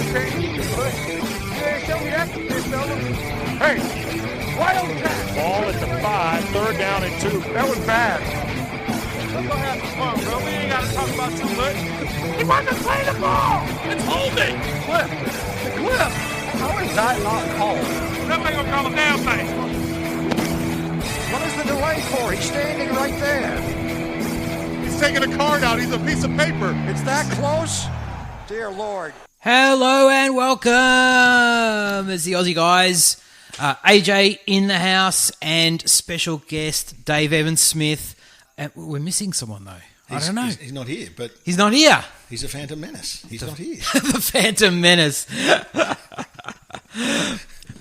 Hey, Wildcat! Ball at the 5, 3rd down and 2. That was bad. Let's go have some fun, bro. We ain't got to talk about too much. He wants to play the ball! It's holding! Cliff! How is that not called? Somebody gonna call a damn thing. What is the delay for? He's standing right there. He's taking a card out. He's a piece of paper. It's that close? Dear Lord. Hello and welcome. It's the Aussie guys. AJ in the house and special guest Dave Evans-Smith. We're missing someone though. I don't know. He's not here, but... He's not here. He's a Phantom Menace. He's not here. The Phantom Menace.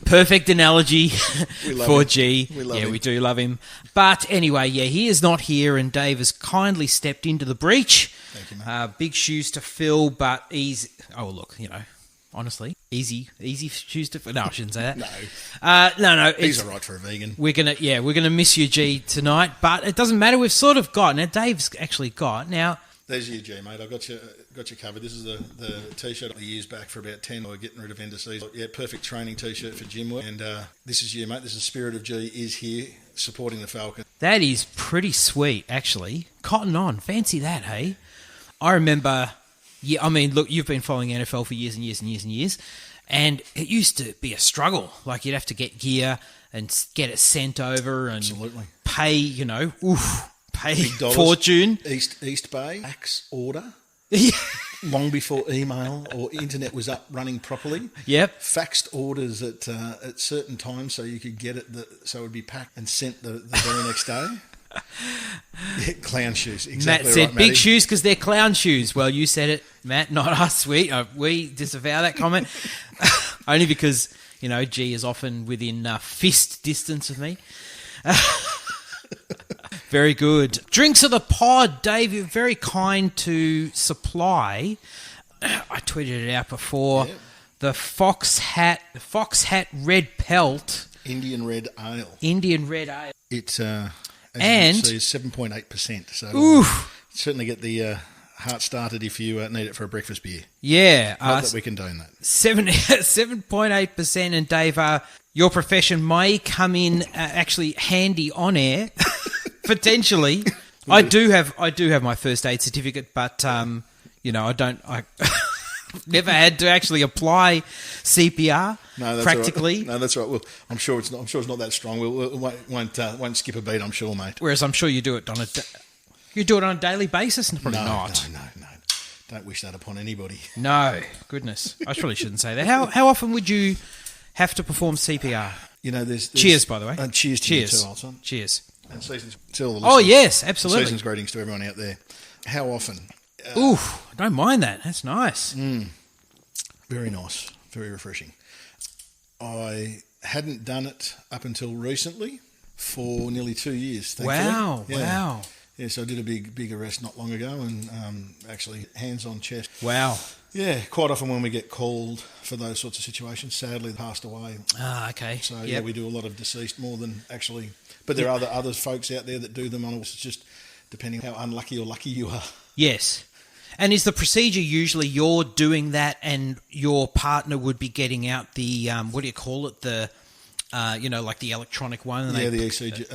Perfect analogy for G. We love him. We do love him. But anyway, he is not here and Dave has kindly stepped into the breach. Thank you, mate. Big shoes to fill, but easy. Oh, look, honestly, easy shoes to fill. No, I shouldn't say that. No. He's all right for a vegan. We're gonna miss you, G, tonight. But it doesn't matter. We've sort of got now. Dave's actually got now. There's you, G, mate. I got you covered. This is the T-shirt I used back for about 10. We're getting rid of end of season. Yeah, perfect training T-shirt for gym work. And this is you, mate. This is Spirit of G is here supporting the Falcon. That is pretty sweet, actually. Cotton on. Fancy that, hey? I remember... Yeah, I mean, look, you've been following NFL for years and years and years and years, and it used to be a struggle. Like, you'd have to get gear and get it sent over and Absolutely. pay, pay Big dollars. fortune. East Bay, fax order, Yeah. long before email or internet was up running properly. Yep. Faxed orders at certain times so you could get it, so it would be packed and sent the very next day. Yeah, clown shoes. Exactly. Matt said right, Matty. big shoes because they're clown shoes. Well, you said it, Matt, not us. We disavow that comment. Only because, G is often within fist distance of me. Very good. Drinks of the pod, Dave, you're very kind to supply. I tweeted it out before. Yep. The Fox Hat Red Pelt. Indian Red Ale. It's As you can see, 7.8%. So certainly get the heart started if you need it for a breakfast beer. Yeah. Not that we condone that. 7.8%. And Dave, your profession may come in actually handy on air, potentially. I do have my first aid certificate, but I never had to actually apply CPR. No, that's practically. Right. No, that's right. Well, I'm sure it's not that strong. We won't skip a beat. I'm sure, mate. Whereas I'm sure you do it on a daily basis. Probably not. No. Don't wish that upon anybody. No, goodness. I probably shouldn't say that. How often would you have to perform CPR? There's cheers, by the way. Cheers to you too, old son. Cheers. And seasons to all the listeners. Oh yes, absolutely. Season's greetings to everyone out there. How often? I don't mind that. That's nice. Very nice. Very refreshing. I hadn't done it up until recently for nearly 2 years. Thankfully. Wow. Yeah, so I did a big arrest not long ago and actually hands on chest. Wow. Yeah, quite often when we get called for those sorts of situations, sadly they passed away. Ah, okay. So yeah, we do a lot of deceased more than actually, but there are other folks out there that do them on. It's just depending how unlucky or lucky you are. Yes. And is the procedure usually you're doing that and your partner would be getting out the, what do you call it, the, like the electronic one? And the ECG,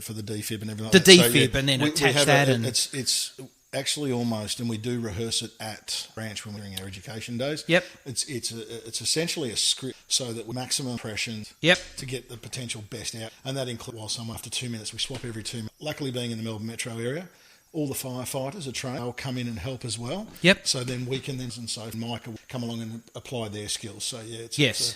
for the defib and everything like the that. defib, so, and then attach that. It's actually almost, and we do rehearse it at branch when we're doing our education days. Yep. It's essentially a script so that maximum impression to get the potential best out. And that includes, while some after 2 minutes, we swap every 2 minutes. Luckily being in the Melbourne metro area, all the firefighters are trained. They'll come in and help as well. Yep. So then we can Micah will come along and apply their skills. So yeah, it's a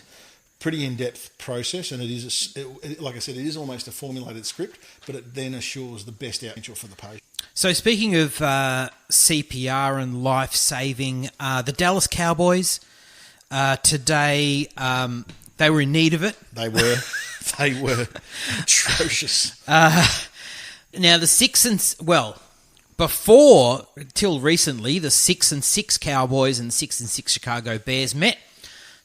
pretty in-depth process, and it is, like I said, it is almost a formulated script, but it then assures the best outcome for the patient. So speaking of CPR and life-saving, the Dallas Cowboys today, they were in need of it. They were atrocious. Now the 6-6 before till recently, the 6-6 Cowboys and 6-6 Chicago Bears met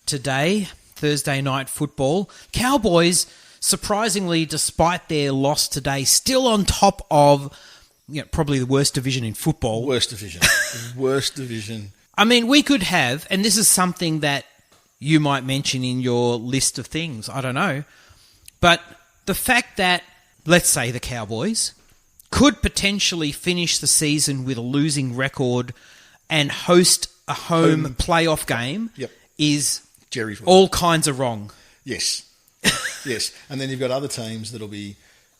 today, Thursday night football. Cowboys, surprisingly, despite their loss today, still on top of probably the worst division in football. Worst division. I mean, we could have, and this is something that you might mention in your list of things. I don't know. But the fact that, let's say, the Cowboys could potentially finish the season with a losing record and host a home playoff game is Jerry's right. all kinds of wrong. Yes. Yes. And then you've got other teams that'll be,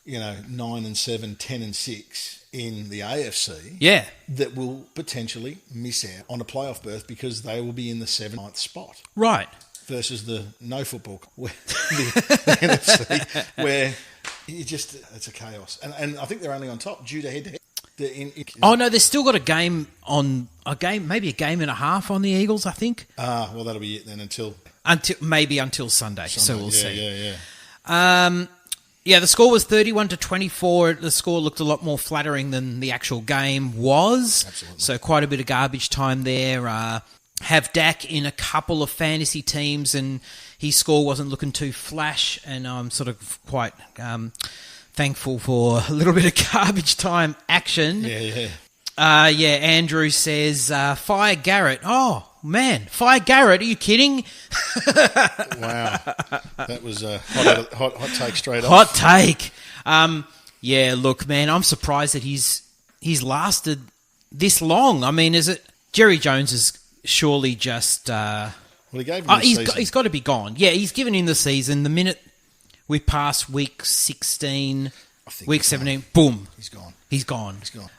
9-7, 10-6 in the AFC. Yeah. That will potentially miss out on a playoff berth because they will be in the 7th spot. Right. Versus the no football, where the NFC, where it's a chaos. And I think they're only on top due to head-to-head. No, they've still got maybe a game and a half on the Eagles, I think. Well, that'll be it then until Sunday. So we'll see. Yeah. The score was 31-24. The score looked a lot more flattering than the actual game was. Absolutely. So quite a bit of garbage time there. Have Dak in a couple of fantasy teams, and his score wasn't looking too flash, and I'm sort of quite thankful for a little bit of garbage time action. Yeah. Andrew says, fire Garrett. Oh, man, fire Garrett. Are you kidding? Wow. That was a hot take straight off. Hot take. Look, man, I'm surprised that he's lasted this long. I mean, is it Jerry Jones is surely just... he gave him the season. He's got to be gone. Yeah, he's given him the season. The minute we pass week 16, week 17, boom. He's gone. He's gone.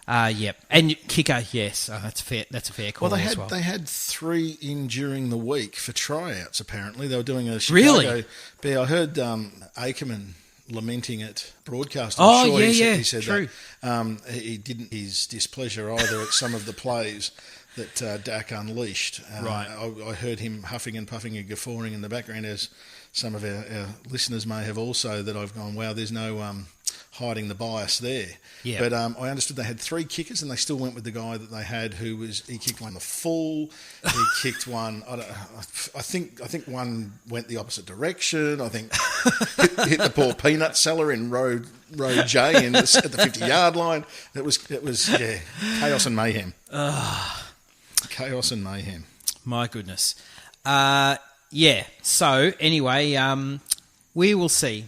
Yep. And kicker, yes. That's fair. That's a fair call as well. They had 3 in during the week for tryouts, apparently. They were doing a Chicago... Really? I heard Ackerman lamenting it broadcast. He said true. That. He didn't his displeasure either at some of the plays that Dak unleashed. Right. I heard him huffing and puffing and guffawing in the background, as some of our listeners may have also, that I've gone, wow, there's no hiding the bias there. Yeah. But I understood they had 3 kickers, and they still went with the guy that they had, he kicked one the full, he kicked one, I think one went the opposite direction, I think hit the poor peanut seller in row J at the 50-yard line. It was chaos and mayhem. Chaos and mayhem. My goodness. So anyway, we will see.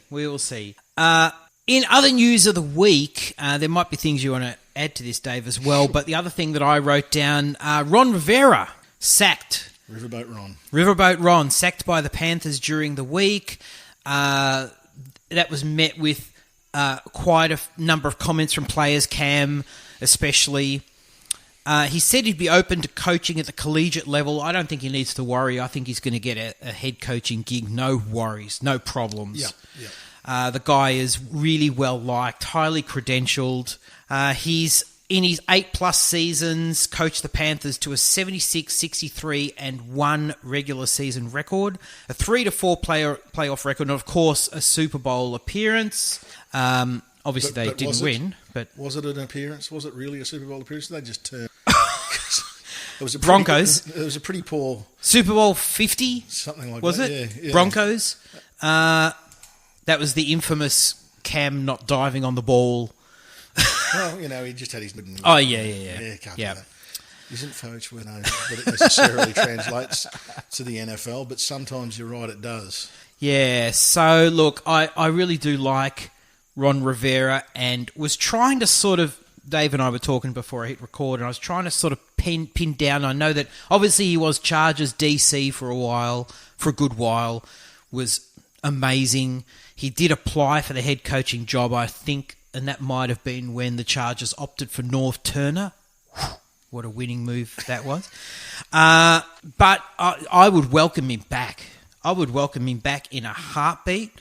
In other news of the week, there might be things you want to add to this, Dave, as well. But the other thing that I wrote down, Ron Rivera sacked. Riverboat Ron sacked by the Panthers during the week. That was met with quite a number of comments from players, Cam especially. He said he'd be open to coaching at the collegiate level. I don't think he needs to worry. I think he's going to get a head coaching gig. No worries, no problems. Yeah. The guy is really well liked, highly credentialed. He's in his 8+ seasons coached the Panthers to a 76, 63, and 1 regular season record, a 3-4 playoff record, and of course a Super Bowl appearance. Obviously, they didn't win, but was it an appearance? Was it really a Super Bowl appearance? They just turned. It was Broncos. It was a pretty poor Super Bowl 50, something like was that. it? Yeah. Broncos. That was the infamous Cam not diving on the ball. Well, he just had his... Oh, yeah. Can't do that. Isn't folks that it necessarily translates to the NFL, but sometimes you're right, it does. Yeah, so look, I really do like Ron Rivera, and was trying to sort of... Dave and I were talking before I hit record, and I was trying to sort of pin down. I know that obviously he was Chargers DC for a good while, was amazing. He did apply for the head coaching job, I think, and that might have been when the Chargers opted for North Turner. What a winning move that was. But I would welcome him back. I would welcome him back in a heartbeat.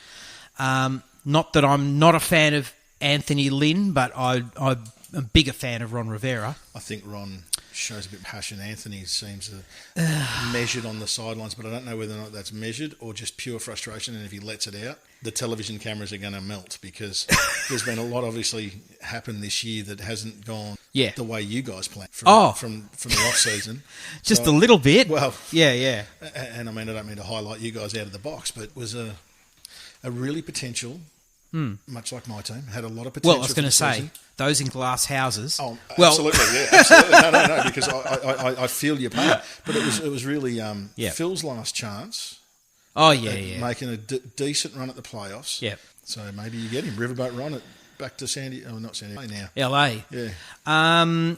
Not that I'm not a fan of Anthony Lynn, but I'm a bigger fan of Ron Rivera. I think Ron shows a bit of passion. Anthony seems measured on the sidelines, but I don't know whether or not that's measured or just pure frustration. And if he lets it out, the television cameras are going to melt, because there's been a lot obviously happen this year that hasn't gone the way you guys planned from the off season. Just a little bit. Well, yeah. And I mean, I don't mean to highlight you guys out of the box, but it was a really potential. Much like my team, had a lot of potential. Well, I was going to say, those in glass houses. Oh, absolutely, absolutely. No, because I feel your pain. But it was really Phil's last chance Oh, yeah. Making a decent run at the playoffs. Yep. So maybe you get him. Riverboat Ron back to not San Diego now. LA. Yeah.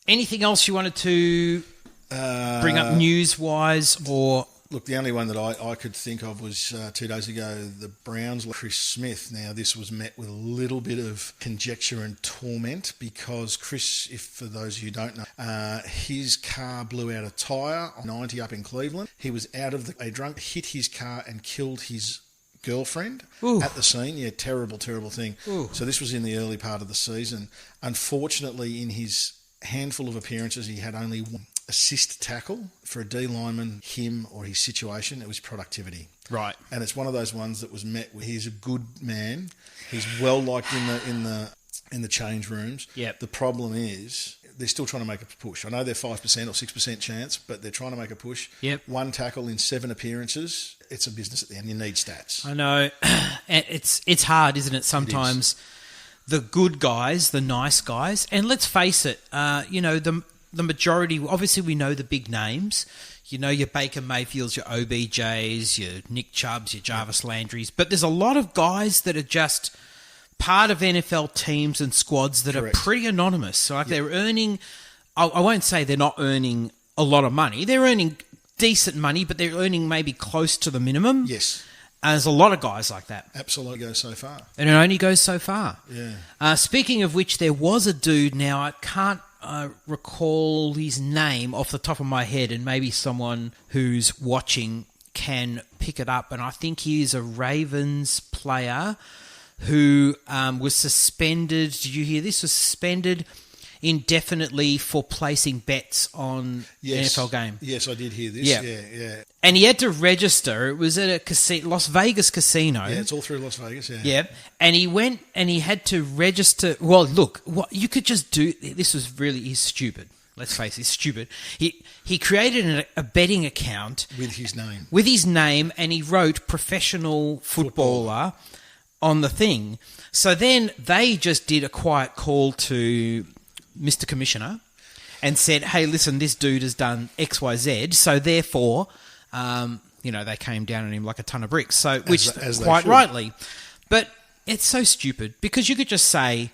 Anything else you wanted to bring up news-wise or... Look, the only one that I could think of was 2 days ago, the Browns, Chris Smith. Now, this was met with a little bit of conjecture and torment because Chris, for those who don't know, his car blew out a tyre on 90 up in Cleveland. He was out of a drunk, hit his car and killed his girlfriend at the scene. Yeah, terrible, terrible thing. Ooh. So this was in the early part of the season. Unfortunately, in his handful of appearances, he had only one assist tackle. For a D lineman, him or his situation, it was productivity. Right. And it's one of those ones that was met with, he's a good man. He's well liked in the change rooms. Yep. The problem is they're still trying to make a push. I know they're 5% or 6% chance, but they're trying to make a push. Yep. 1 tackle in 7 appearances. It's a business at the end. You need stats. I know. It's hard, isn't it? Sometimes the good guys, the nice guys, and let's face it, the majority, obviously we know the big names. You know your Baker Mayfields, your OBJs, your Nick Chubbs, your Jarvis Landrys. But there's a lot of guys that are just part of NFL teams and squads that are pretty anonymous. So they're earning, I won't say they're not earning a lot of money. They're earning decent money, but they're earning maybe close to the minimum. Yes. And there's a lot of guys like that. Absolutely goes so far. And it only goes so far. Yeah. Speaking of which, there was a dude, now I can't recall his name off the top of my head, and maybe someone who's watching can pick it up. And I think he is a Ravens player who was suspended. Did you hear this? Was suspended indefinitely for placing bets on the NFL game. Yes, I did hear this. Yeah. And he had to register. It was at a Las Vegas casino. Yeah, it's all through Las Vegas, yeah. Yeah. And he went and he had to register. Well, look, what you could just do. This was really, he's stupid. Let's face it, he's stupid. He created a betting account. With his name. With his name, and he wrote professional footballer on the thing. So then they just did a quiet call to Mr. Commissioner and said, hey, listen, this dude has done X, Y, Z. So therefore, they came down on him like a ton of bricks. So, which as quite rightly. But it's so stupid because you could just say,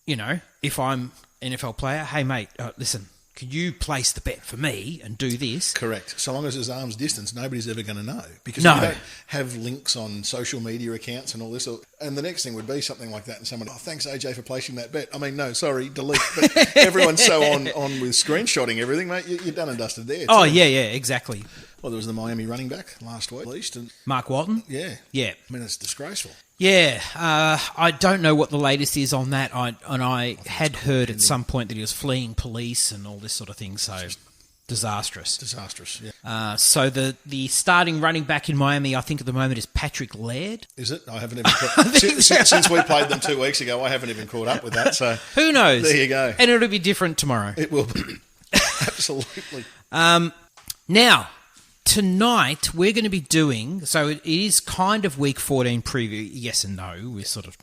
if I'm an NFL player, hey, mate, listen, can you place the bet for me and do this? Correct. So long as it's arm's distance, nobody's ever going to know. Because you don't have links on social media accounts and all this. And the next thing would be something like that. And someone, thanks, AJ, for placing that bet. I mean, no, sorry, delete. But everyone's so on with screenshotting everything, mate. You're done and dusted there. Oh, yeah, exactly. Well, there was the Miami running back last week, at least. And Mark Walton? Yeah. Yeah. I mean, it's disgraceful. Yeah, I don't know what the latest is on that. I had heard at some point that he was fleeing police and all this sort of thing. So disastrous. Disastrous. Yeah. So the starting running back in Miami, I think at the moment is Patrick Laird. Is it? I haven't even since we played them 2 weeks ago. I haven't even caught up with that. So who knows? There you go. And it'll be different tomorrow. It will be. Absolutely. Now. Tonight, we're going to be doing, so it is kind of week 14 preview, yes and no. We're sort of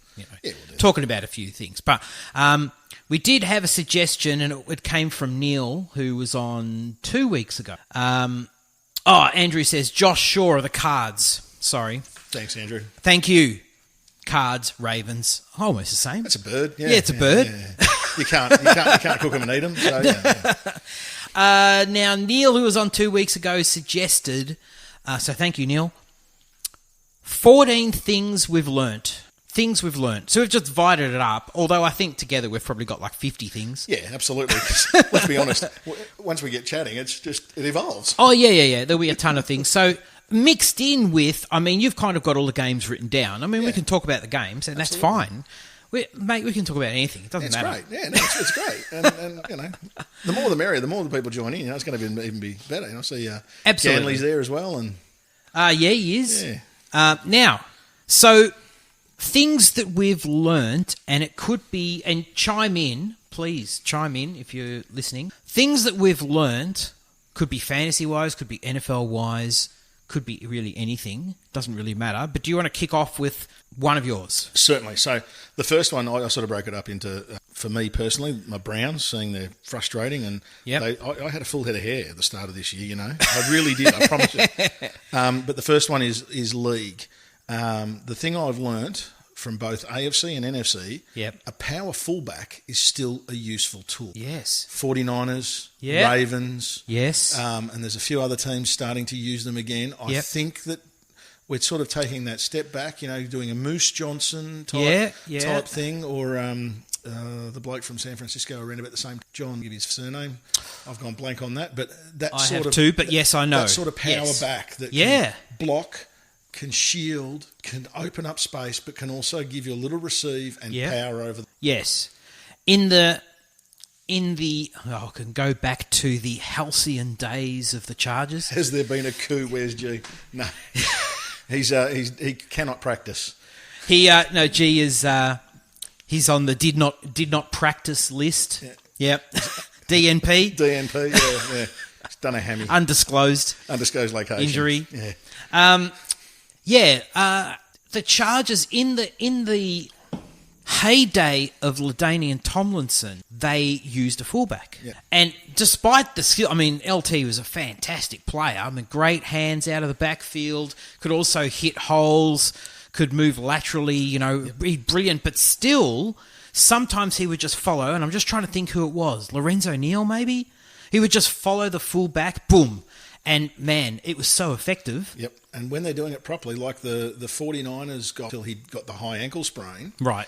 talking about a few things. But we did have a suggestion, and it came from Neil, who was on 2 weeks ago. Andrew says, Josh Shaw of the Cards. Sorry. Thanks, Andrew. Thank you. Cards, Ravens, almost the same. It's a bird. Yeah, it's a bird. Yeah. You can't cook them and eat them. So, now, Neil, who was on 2 weeks ago, suggested, so thank you, Neil, 14 things we've learnt. Things we've learnt. So we've just divided it up, although I think together we've probably got like 50 things. Yeah, absolutely. Let's be honest, once we get chatting, it evolves. Oh, yeah. There'll be a ton of things. So mixed in with, you've kind of got all the games written down. We can talk about the games, and that's fine. We can talk about anything. It doesn't matter. It's great. Yeah, it's great. And the more the merrier. The more the people join in, it's going to even be better. I see Absolutely. Ganley's there as well. And yeah, he is. Yeah. Now, so things that we've learnt, and it could be, and chime in, please chime in if you're listening. Things that we've learnt could be fantasy-wise, could be NFL-wise, could be really anything. Doesn't really matter. But do you want to kick off with one of yours? Certainly. So the first one, I sort of broke it up into for me personally, my Browns, seeing they're frustrating, and I had a full head of hair at the start of this year. I really did. I promise you. But the first one is league. The thing I've learnt from both AFC and NFC, a power fullback is still a useful tool. Yes. 49ers, Ravens. Yes. And there's a few other teams starting to use them again. I think that we're sort of taking that step back, doing a Moose Johnson type thing, or the bloke from San Francisco around about the same, John, give his surname. I've gone blank on that. But that I sort have of too, but yes, I know. That sort of power back that can block, can shield, can open up space, but can also give you a little receive and power over. Yes. I can go back to the halcyon days of the Chargers. Has there been a coup? Where's G? No. He cannot practice. G is he's on the did not practice list. Yeah. Yep. DNP. DNP, yeah. He's done a hammy. Undisclosed location. Injury. Yeah. The Chargers in the heyday of LaDainian Tomlinson, they used a fullback. Yeah. And despite the skill, LT was a fantastic player. Great hands out of the backfield, could also hit holes, could move laterally, be brilliant, but still, sometimes he would just follow, and I'm just trying to think who it was. Lorenzo Neal, maybe? He would just follow the fullback, boom. And, man, it was so effective. Yep. And when they're doing it properly, like the 49ers got till he got the high ankle sprain. Right.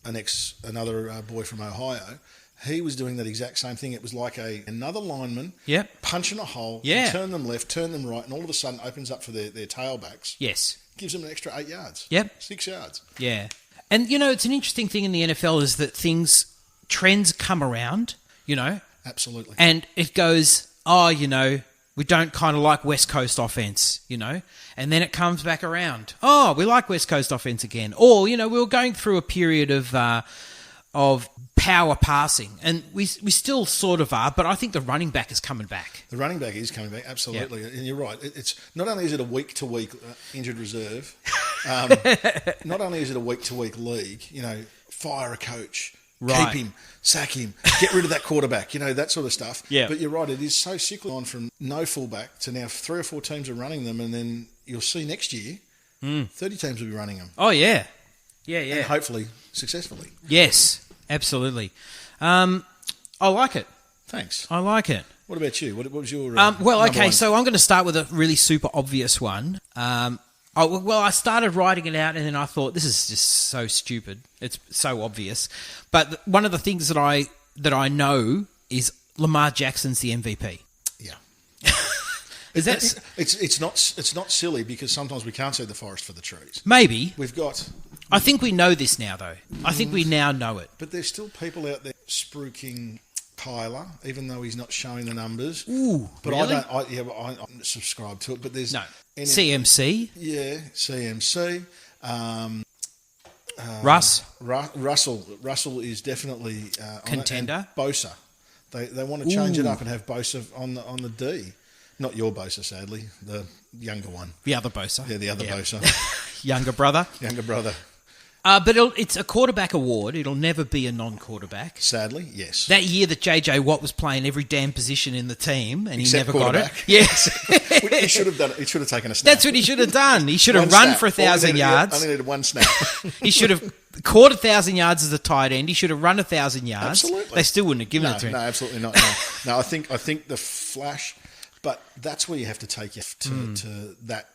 Another boy from Ohio, he was doing that exact same thing. It was like another lineman punching a hole, turn them left, turn them right, and all of a sudden opens up for their tailbacks. Yes. Gives them an extra 8 yards. Yep. 6 yards. Yeah. And, it's an interesting thing in the NFL is that trends come around, Absolutely. And it goes, we don't kind of like West Coast offense, and then it comes back around. Oh, we like West Coast offense again. Or, we were going through a period of power passing, and we still sort of are, but I think the running back is coming back. The running back is coming back, absolutely. Yep. And you're right. It's not only is it a week-to-week injured reserve, not only is it a week-to-week league, fire a coach. Right. Keep him, sack him, get rid of that quarterback, that sort of stuff. Yeah. But you're right, it is so cyclical on from no fullback to now 3 or 4 teams are running them, and then you'll see next year 30 teams will be running them. Oh, yeah. Yeah, yeah. And hopefully successfully. Yes, absolutely. I like it. Thanks. I like it. What about you? What was your so I'm going to start with a really super obvious one. I started writing it out, and then I thought, this is just so stupid. It's so obvious. But one of the things that I know is Lamar Jackson's the MVP. Yeah. It's It's not silly because sometimes we can't see the forest for the trees. Maybe. I think we know this now, though. I think we now know it. But there's still people out there spruiking Tyler, even though he's not showing the numbers. Ooh, but really? I don't subscribe to it. But there's CMC. Yeah, CMC. Russell is definitely contender. Bosa. They want to change it up and have Bosa on the D. Not your Bosa, sadly. The younger one. The other Bosa. Yeah, the other Bosa. Younger brother. But it's a quarterback award. It'll never be a non-quarterback. Sadly, yes. That year that JJ Watt was playing every damn position in the team and he never got it. Yes. He should have done it. He should have taken a snap. That's what he should have done. He should have run for 1,000 yards. Only needed one snap. He should have caught 1,000 yards as a tight end. He should have run 1,000 yards. Absolutely. They still wouldn't have given it to him. No, absolutely not. No, I think the flash, but that's where you have to take it to that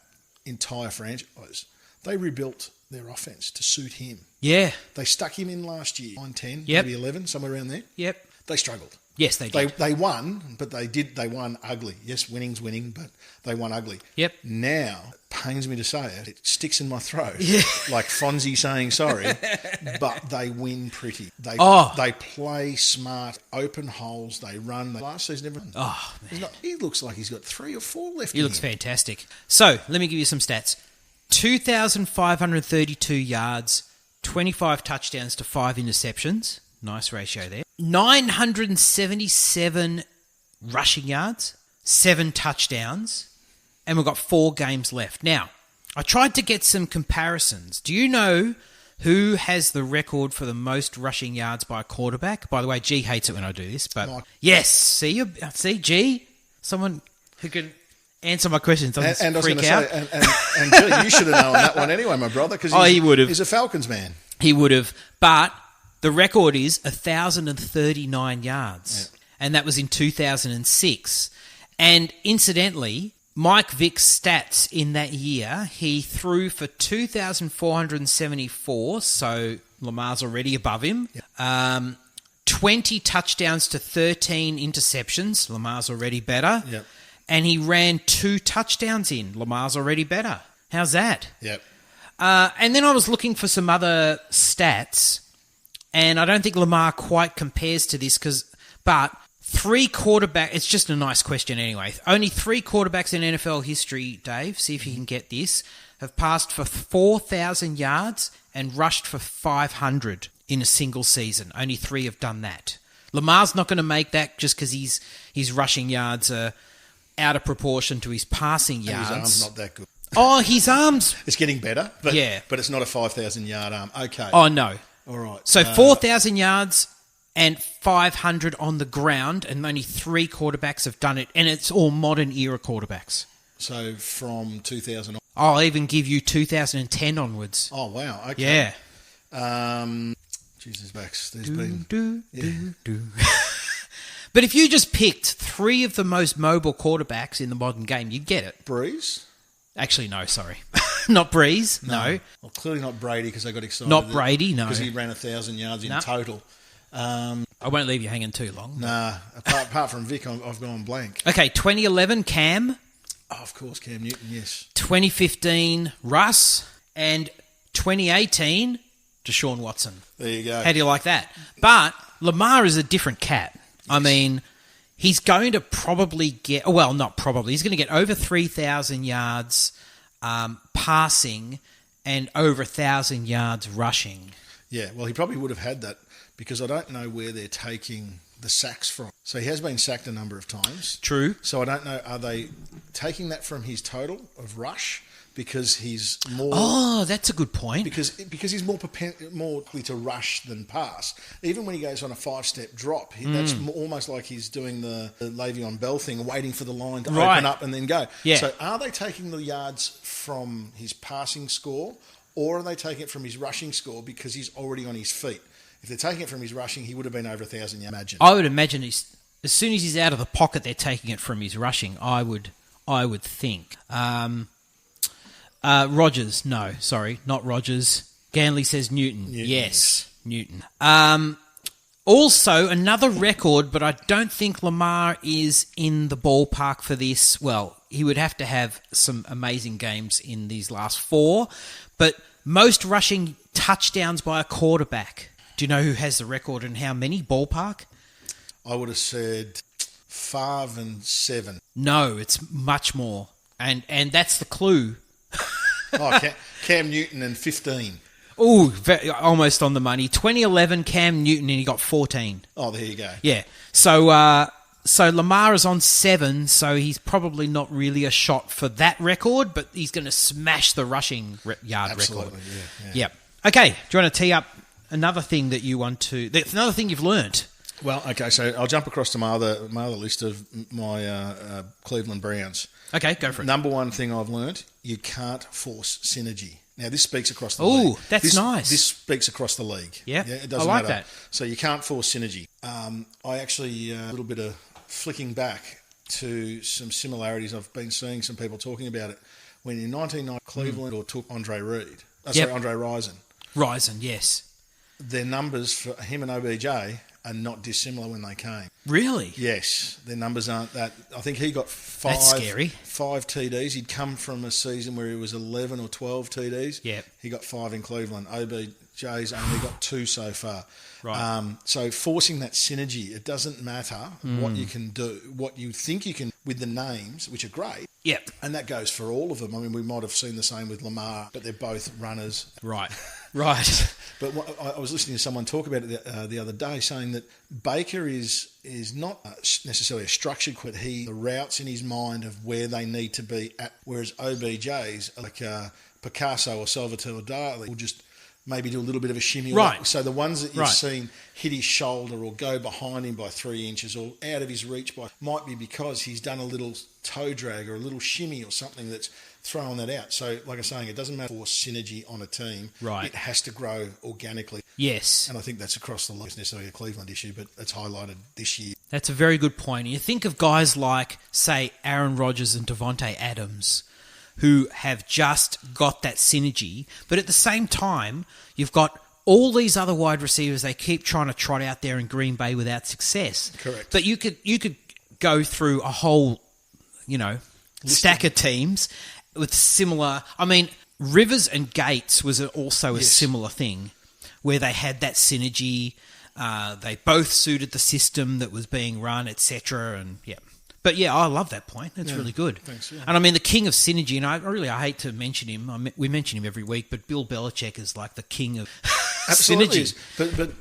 entire franchise. They rebuilt their offense to suit him. Yeah. They stuck him in last year, 9-10, maybe 11, somewhere around there. Yep. They struggled. Yes, they did. They won, but they won ugly. Yes, winning's winning, but they won ugly. Yep. Now, it pains me to say it, it sticks in my throat, like Fonzie saying sorry, but they win pretty. They play smart, open holes, they run. Last season, everyone. Oh, man. He looks like he's got 3 or 4 left. He looks fantastic. So, let me give you some stats. 2,532 yards, 25 touchdowns to 5 interceptions. Nice ratio there. 977 rushing yards, 7 touchdowns, and we've got 4 games left. Now, I tried to get some comparisons. Do you know Who has the record for the most rushing yards by a quarterback? By the way, G hates it when I do this, but yes. See, G, someone who can answer my questions. And I was going to out. say, and G, you should have known that one anyway, my brother, because he would have. He's a Falcons man. He would have, but the record is 1,039 yards, and that was in 2006. And incidentally, Mike Vick's stats in that year, he threw for 2,474, so Lamar's already above him. Yep. 20 touchdowns to 13 interceptions, Lamar's already better. Yep. And he ran 2 touchdowns in, Lamar's already better. How's that? Yep. And then I was looking for some other stats, and I don't think Lamar quite compares to this, but 3 quarterbacks, it's just a nice question anyway. Only 3 quarterbacks in NFL history, Dave, see if you can get this, have passed for 4,000 yards and rushed for 500 in a single season. Only 3 have done that. Lamar's not going to make that just because his rushing yards are out of proportion to his passing yards. And his arm's not that good. Oh, his arms... It's getting better, but it's not a 5,000-yard arm. Okay. Oh, no. All right. So 4,000 yards... and 500 on the ground, and only 3 quarterbacks have done it, and it's all modern-era quarterbacks. So from 2000 on? I'll even give you 2010 onwards. Oh, wow. Okay. Yeah. Jesus, Max, there's been... But if you just picked 3 of the most mobile quarterbacks in the modern game, you'd get it. Breeze? Actually, no, sorry. Not Breeze, no. Well, clearly not Brady, because they got excited. Not Brady, no. Because he ran 1,000 yards in total. I won't leave you hanging too long. Nah, apart from Vic, I've gone blank. Okay, 2011, Cam. Oh, of course, Cam Newton, yes. 2015, Russ. And 2018, Deshaun Watson. There you go. How do you like that? But Lamar is a different cat. Yes. I mean, he's going to probably get... Well, not probably. He's going to get over 3,000 yards passing and over 1,000 yards rushing. Yeah, well, he probably would have had that, because I don't know where they're taking the sacks from. So he has been sacked a number of times. True. So I don't know, are they taking that from his total of rush? Because he's more... Oh, that's a good point. Because he's more likely to rush than pass. Even when he goes on a 5-step drop, that's almost like he's doing the Le'Veon Bell thing, waiting for the line to open up and then go. Yeah. So are they taking the yards from his passing score, or are they taking it from his rushing score because he's already on his feet? If they're taking it from his rushing, he would have been over 1,000 yards. Imagine. I would imagine as soon as he's out of the pocket, they're taking it from his rushing. I would think. Rogers, no, sorry, not Rogers. Ganley says Newton. Yes, Newton. Also, another record, but I don't think Lamar is in the ballpark for this. Well, he would have to have some amazing games in these last 4, but most rushing touchdowns by a quarterback. Do you know who has the record and how many? Ballpark? I would have said 5 and 7. No, it's much more. And that's the clue. Cam Newton and 15. Ooh, almost on the money. 2011, Cam Newton, and he got 14. Oh, there you go. Yeah. So Lamar is on 7, so he's probably not really a shot for that record, but he's going to smash the rushing yard record. Absolutely, yeah. Yep. Okay, do you want to tee up another thing that you want to... That's another thing you've learnt? Well, okay, so I'll jump across to my other list of my Cleveland Browns. Okay, go for it. Number one thing I've learnt, you can't force synergy. Now, this speaks across the league. Ooh, that's nice. This speaks across the league. Yeah, it doesn't I like matter. that. So you can't force synergy. I actually, a little bit of flicking back to some similarities. I've been seeing some people talking about it. When in 1990, Cleveland took Andre Reed. Andre Rison. Rison, yes. Their numbers for him and OBJ are not dissimilar when they came. Really? Yes. Their numbers aren't that. I think he got 5 TDs. He'd come from a season where he was 11 or 12 TDs. Yep. He got 5 in Cleveland. OBJ's only got 2 so far. Right. So forcing that synergy, it doesn't matter what you can do, what you think you can with the names, which are great. Yep. And that goes for all of them. I mean, we might have seen the same with Lamar, but they're both runners. Right. But I was listening to someone talk about it the other day, saying that Baker is not necessarily a structured quit. The routes in his mind of where they need to be at, whereas OBJ's like Picasso or Salvatore Dali will just maybe do a little bit of a shimmy. Right. So the ones that you've Right. seen hit his shoulder or go behind him by 3 inches or out of his reach might be because he's done a little toe drag or a little shimmy or something that's throwing that out. So, like I'm saying, it doesn't matter for synergy on a team. Right. It has to grow organically. Yes. And I think that's across the league. It's necessarily a Cleveland issue, but it's highlighted this year. That's a very good point. You think of guys like, say, Aaron Rodgers and Devontae Adams, who have just got that synergy, but at the same time, you've got all these other wide receivers they keep trying to trot out there in Green Bay without success. Correct. But you could go through a whole, stack of teams with similar. I mean, Rivers and Gates was also a similar thing, where they had that synergy. They both suited the system that was being run, etc. And yeah. But yeah, I love that point. That's really good. Thanks, yeah. And I mean, the king of synergy, and I hate to mention him. We mention him every week, but Bill Belichick is like the king of Absolutely synergy. is. But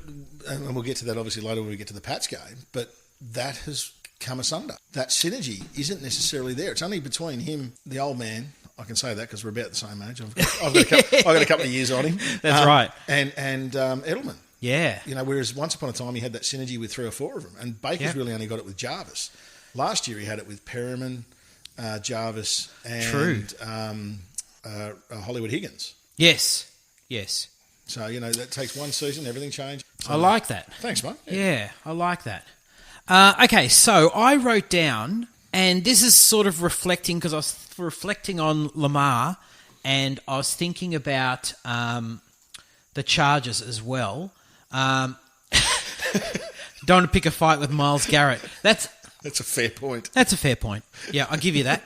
and we'll get to that obviously later when we get to the Pats game, but that has come asunder. That synergy isn't necessarily there. It's only between him, the old man. I can say that because we're about the same age. I've got a couple of years on him. That's right. And Edelman. Yeah. Whereas once upon a time he had that synergy with 3 or 4 of them, and Baker's really only got it with Jarvis. Last year he had it with Perriman, Jarvis, and Hollywood Higgins. Yes. So, that takes one season, everything changed. So, I like that. Thanks, mate. Yeah, I like that. Okay, so I wrote down, and this is sort of reflecting, because I was reflecting on Lamar, and I was thinking about the Chargers as well. Don't want to pick a fight with Myles Garrett. That's a fair point. That's a fair point. Yeah, I'll give you that.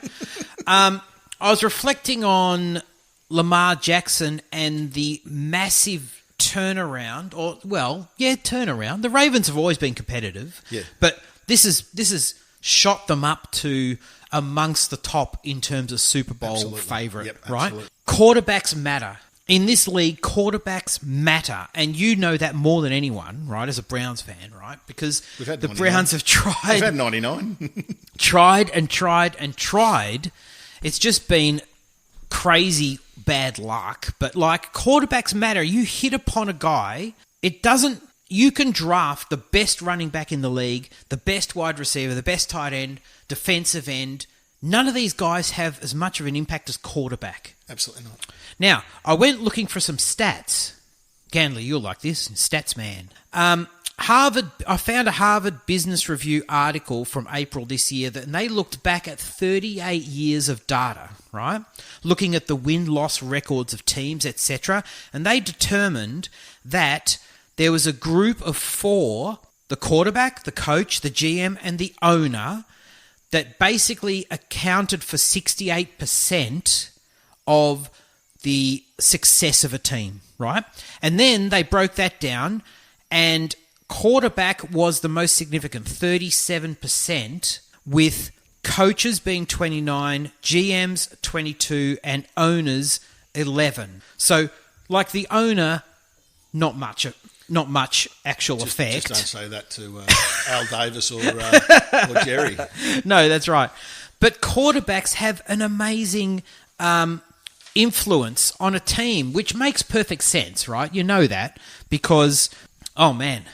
I was reflecting on Lamar Jackson and the massive turnaround, turnaround. The Ravens have always been competitive, but this has shot them up to amongst the top in terms of Super Bowl favourite, right? Quarterbacks matter. In this league, quarterbacks matter, and you know that more than anyone, right, as a Browns fan, right? Because the Browns have tried... We've had 99. tried and tried and tried. It's just been crazy bad luck. But, quarterbacks matter. You hit upon a guy, it doesn't... You can draft the best running back in the league, the best wide receiver, the best tight end, defensive end. None of these guys have as much of an impact as quarterback. Absolutely not. Now, I went looking for some stats. Ganley, you'll like this. Stats man. I found a Harvard Business Review article from April this year, and they looked back at 38 years of data, right? Looking at the win-loss records of teams, etc. And they determined that there was a group of 4, the quarterback, the coach, the GM, and the owner, that basically accounted for 68% of the success of a team, right? And then they broke that down, and quarterback was the most significant, 37%, with coaches being 29, GMs 22, and owners 11. So, the owner, not much actual effect. Just don't say that to Al Davis or Jerry. No, that's right. But quarterbacks have an amazing influence on a team, which makes perfect sense, right? You know that because, oh man,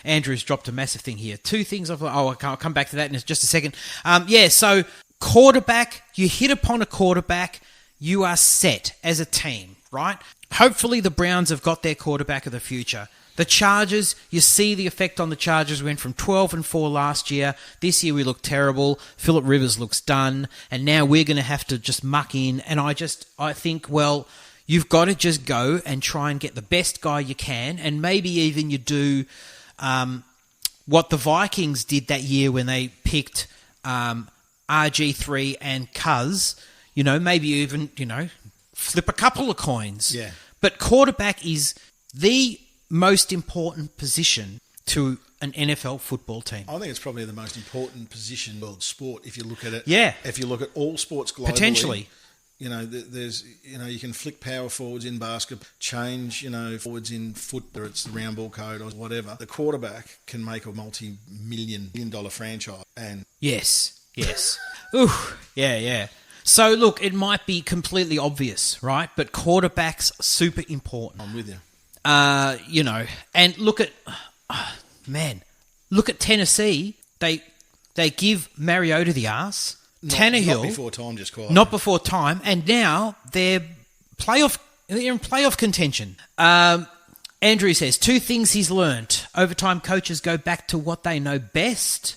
Andrew's dropped a massive thing here. 2 things. I'll come back to that in just a second. So quarterback, you hit upon a quarterback, you are set as a team, right? Hopefully the Browns have got their quarterback of the future. The Chargers, you see the effect on the Chargers. We went from 12-4 last year. This year we look terrible. Phillip Rivers looks done. And now we're going to have to just muck in. And I think, you've got to just go and try and get the best guy you can. And maybe even you do what the Vikings did that year when they picked RG3 and Cuz. Maybe even, flip a couple of coins. Yeah. But quarterback is the most important position to an NFL football team. I think it's probably the most important position in world sport if you look at it. Yeah. If you look at all sports globally. Potentially. There's you can flick power forwards in basketball, change, forwards in football, it's the round ball code or whatever. The quarterback can make a multi-million dollar franchise. And Yes. Ooh, yeah. So, look, it might be completely obvious, right? But quarterbacks are super important. I'm with you. And look at, look at Tennessee. They give Mariota the arse. Tannehill. Not before time, just quietly. Not before time. And now they're in playoff contention. Andrew says, 2 things he's learnt. Overtime coaches go back to what they know best.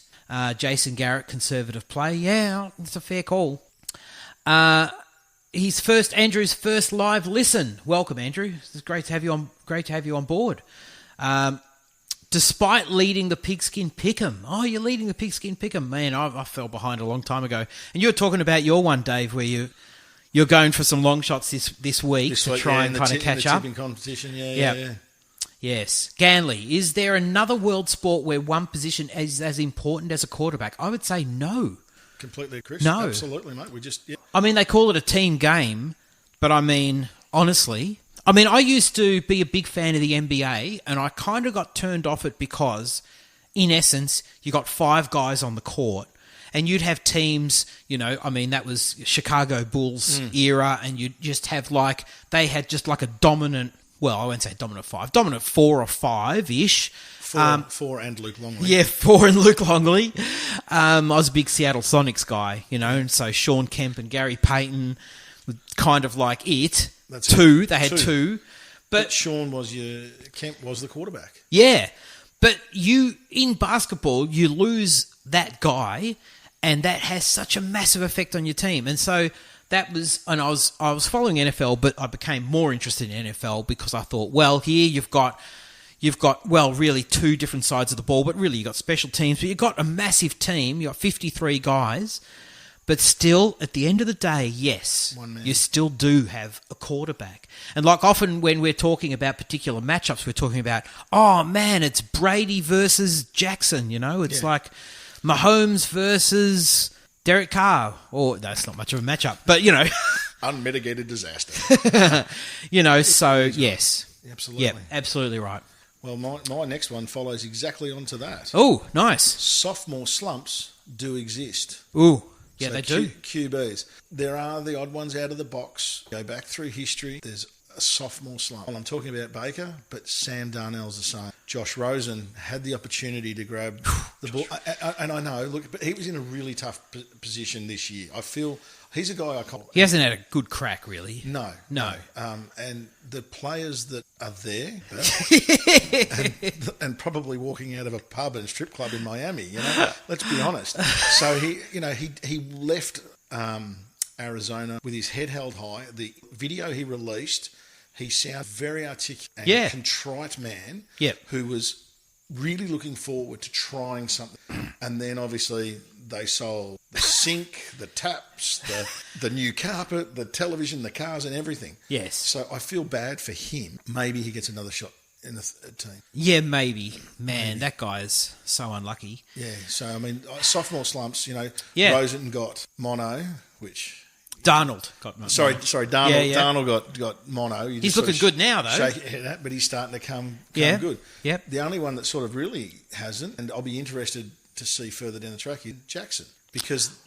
Jason Garrett, conservative play. Yeah, it's a fair call. Andrew's first live listen. Welcome, Andrew. It's great to have you on. Great to have you on board. Despite leading the Pigskin Pick'em. Oh, you're leading the Pigskin Pick'em. Man, I fell behind a long time ago. And you were talking about your one, Dave, where you're going for some long shots this week to try and kind of catch up. Tipping competition, yeah. Yes. Ganley, is there another world sport where one position is as important as a quarterback? I would say no. Completely, Chris. No. Absolutely, mate. I mean, they call it a team game, but I mean, honestly... I used to be a big fan of the NBA, and I kind of got turned off it because, in essence, you got 5 guys on the court, and you'd have teams, that was Chicago Bulls era, and you'd just have they had just like a dominant, well, I won't say dominant 5, dominant 4 or 5-ish. 4 and Luke Longley. Yeah, 4 and Luke Longley. I was a big Seattle Sonics guy, and so Sean Kemp and Gary Payton were kind of like it. That's 2. They had 2. But Kemp was the quarterback. Yeah. But in basketball, you lose that guy, and that has such a massive effect on your team. And so that was, and I was following NFL, but I became more interested in NFL because I thought, well, here you've got really 2 different sides of the ball, but really you've got special teams, but you've got a massive team, you've got 53 guys. But still, at the end of the day, yes, you still do have a quarterback. And often when we're talking about particular matchups, we're talking about, oh man, it's Brady versus Jackson, It's like Mahomes versus Derek Carr. Or that's not much of a matchup, but Unmitigated disaster. So yes. Absolutely. Yep, absolutely right. Well, my next one follows exactly onto that. Oh, nice. Sophomore slumps do exist. Ooh. Yeah, so they do. QBs. There are the odd ones out of the box. Go back through history. There's a sophomore slump. Well, I'm talking about Baker, but Sam Darnell's the same. Josh Rosen had the opportunity to grab the ball. And I know, look, but he was in a really tough position this year. I feel he's a guy I call. He hasn't had a good crack, really. No. And the players that are there and probably walking out of a pub and strip club in Miami, let's be honest. So he left Arizona with his head held high. The video he released, he sounded very articulate and contrite man who was really looking forward to trying something. And then obviously they sold the sink, the taps, the new carpet, the television, the cars and everything. Yes. So I feel bad for him. Maybe he gets another shot in the team. Yeah, maybe. Man, that guy is so unlucky. Yeah, so sophomore slumps, Rosen got mono, which... Darnold got mono. Sorry, Darnold. Yeah. Darnold got mono. He's looking good now, though. Shake your head at, but he's starting to come good. Yep. The only one that sort of really hasn't, and I'll be interested to see further down the track, is Jackson, because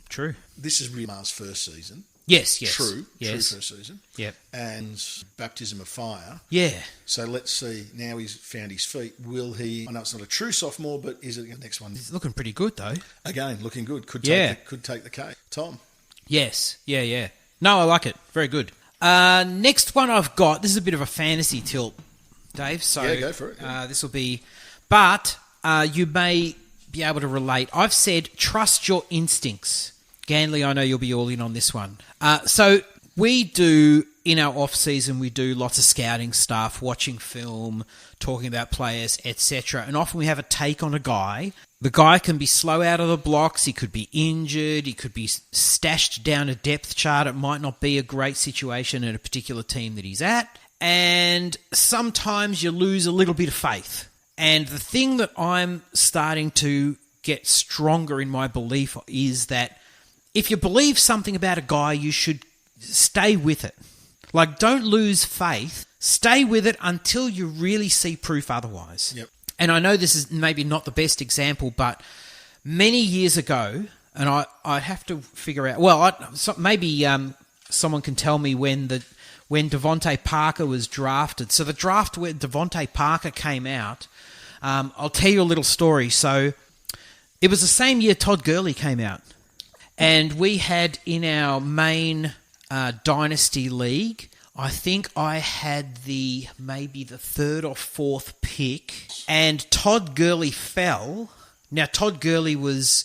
this is really Mar's first season. Yes. True first season. Yep. And baptism of fire. Yeah. So let's see, now he's found his feet, will he, I know it's not a true sophomore, but is it the next one? He's looking pretty good, though. Again, looking good. Could take the cake. Tom? Yes. Yeah. No, I like it. Very good. Next one I've got, this is a bit of a fantasy tilt, Dave. So go for it. Yeah. This will be, but you may be able to relate. I've said trust your instincts. Ganley, I know you'll be all in on this one. So we do, in our off-season, we do lots of scouting stuff, watching film, talking about players, etc. And often we have a take on a guy. The guy can be slow out of the blocks, he could be injured, he could be stashed down a depth chart. It might not be a great situation in a particular team that he's at. And sometimes you lose a little bit of faith. And the thing that I'm starting to get stronger in my belief is that if you believe something about a guy, you should stay with it. Don't lose faith. Stay with it until you really see proof otherwise. Yep. And I know this is maybe not the best example, but many years ago, and I'd have to figure out. Well, maybe someone can tell me when Devontae Parker was drafted. So the draft where Devontae Parker came out, I'll tell you a little story. So it was the same year Todd Gurley came out, and we had in our main dynasty league, I think I had maybe the third or fourth pick, and Todd Gurley fell. Now Todd Gurley was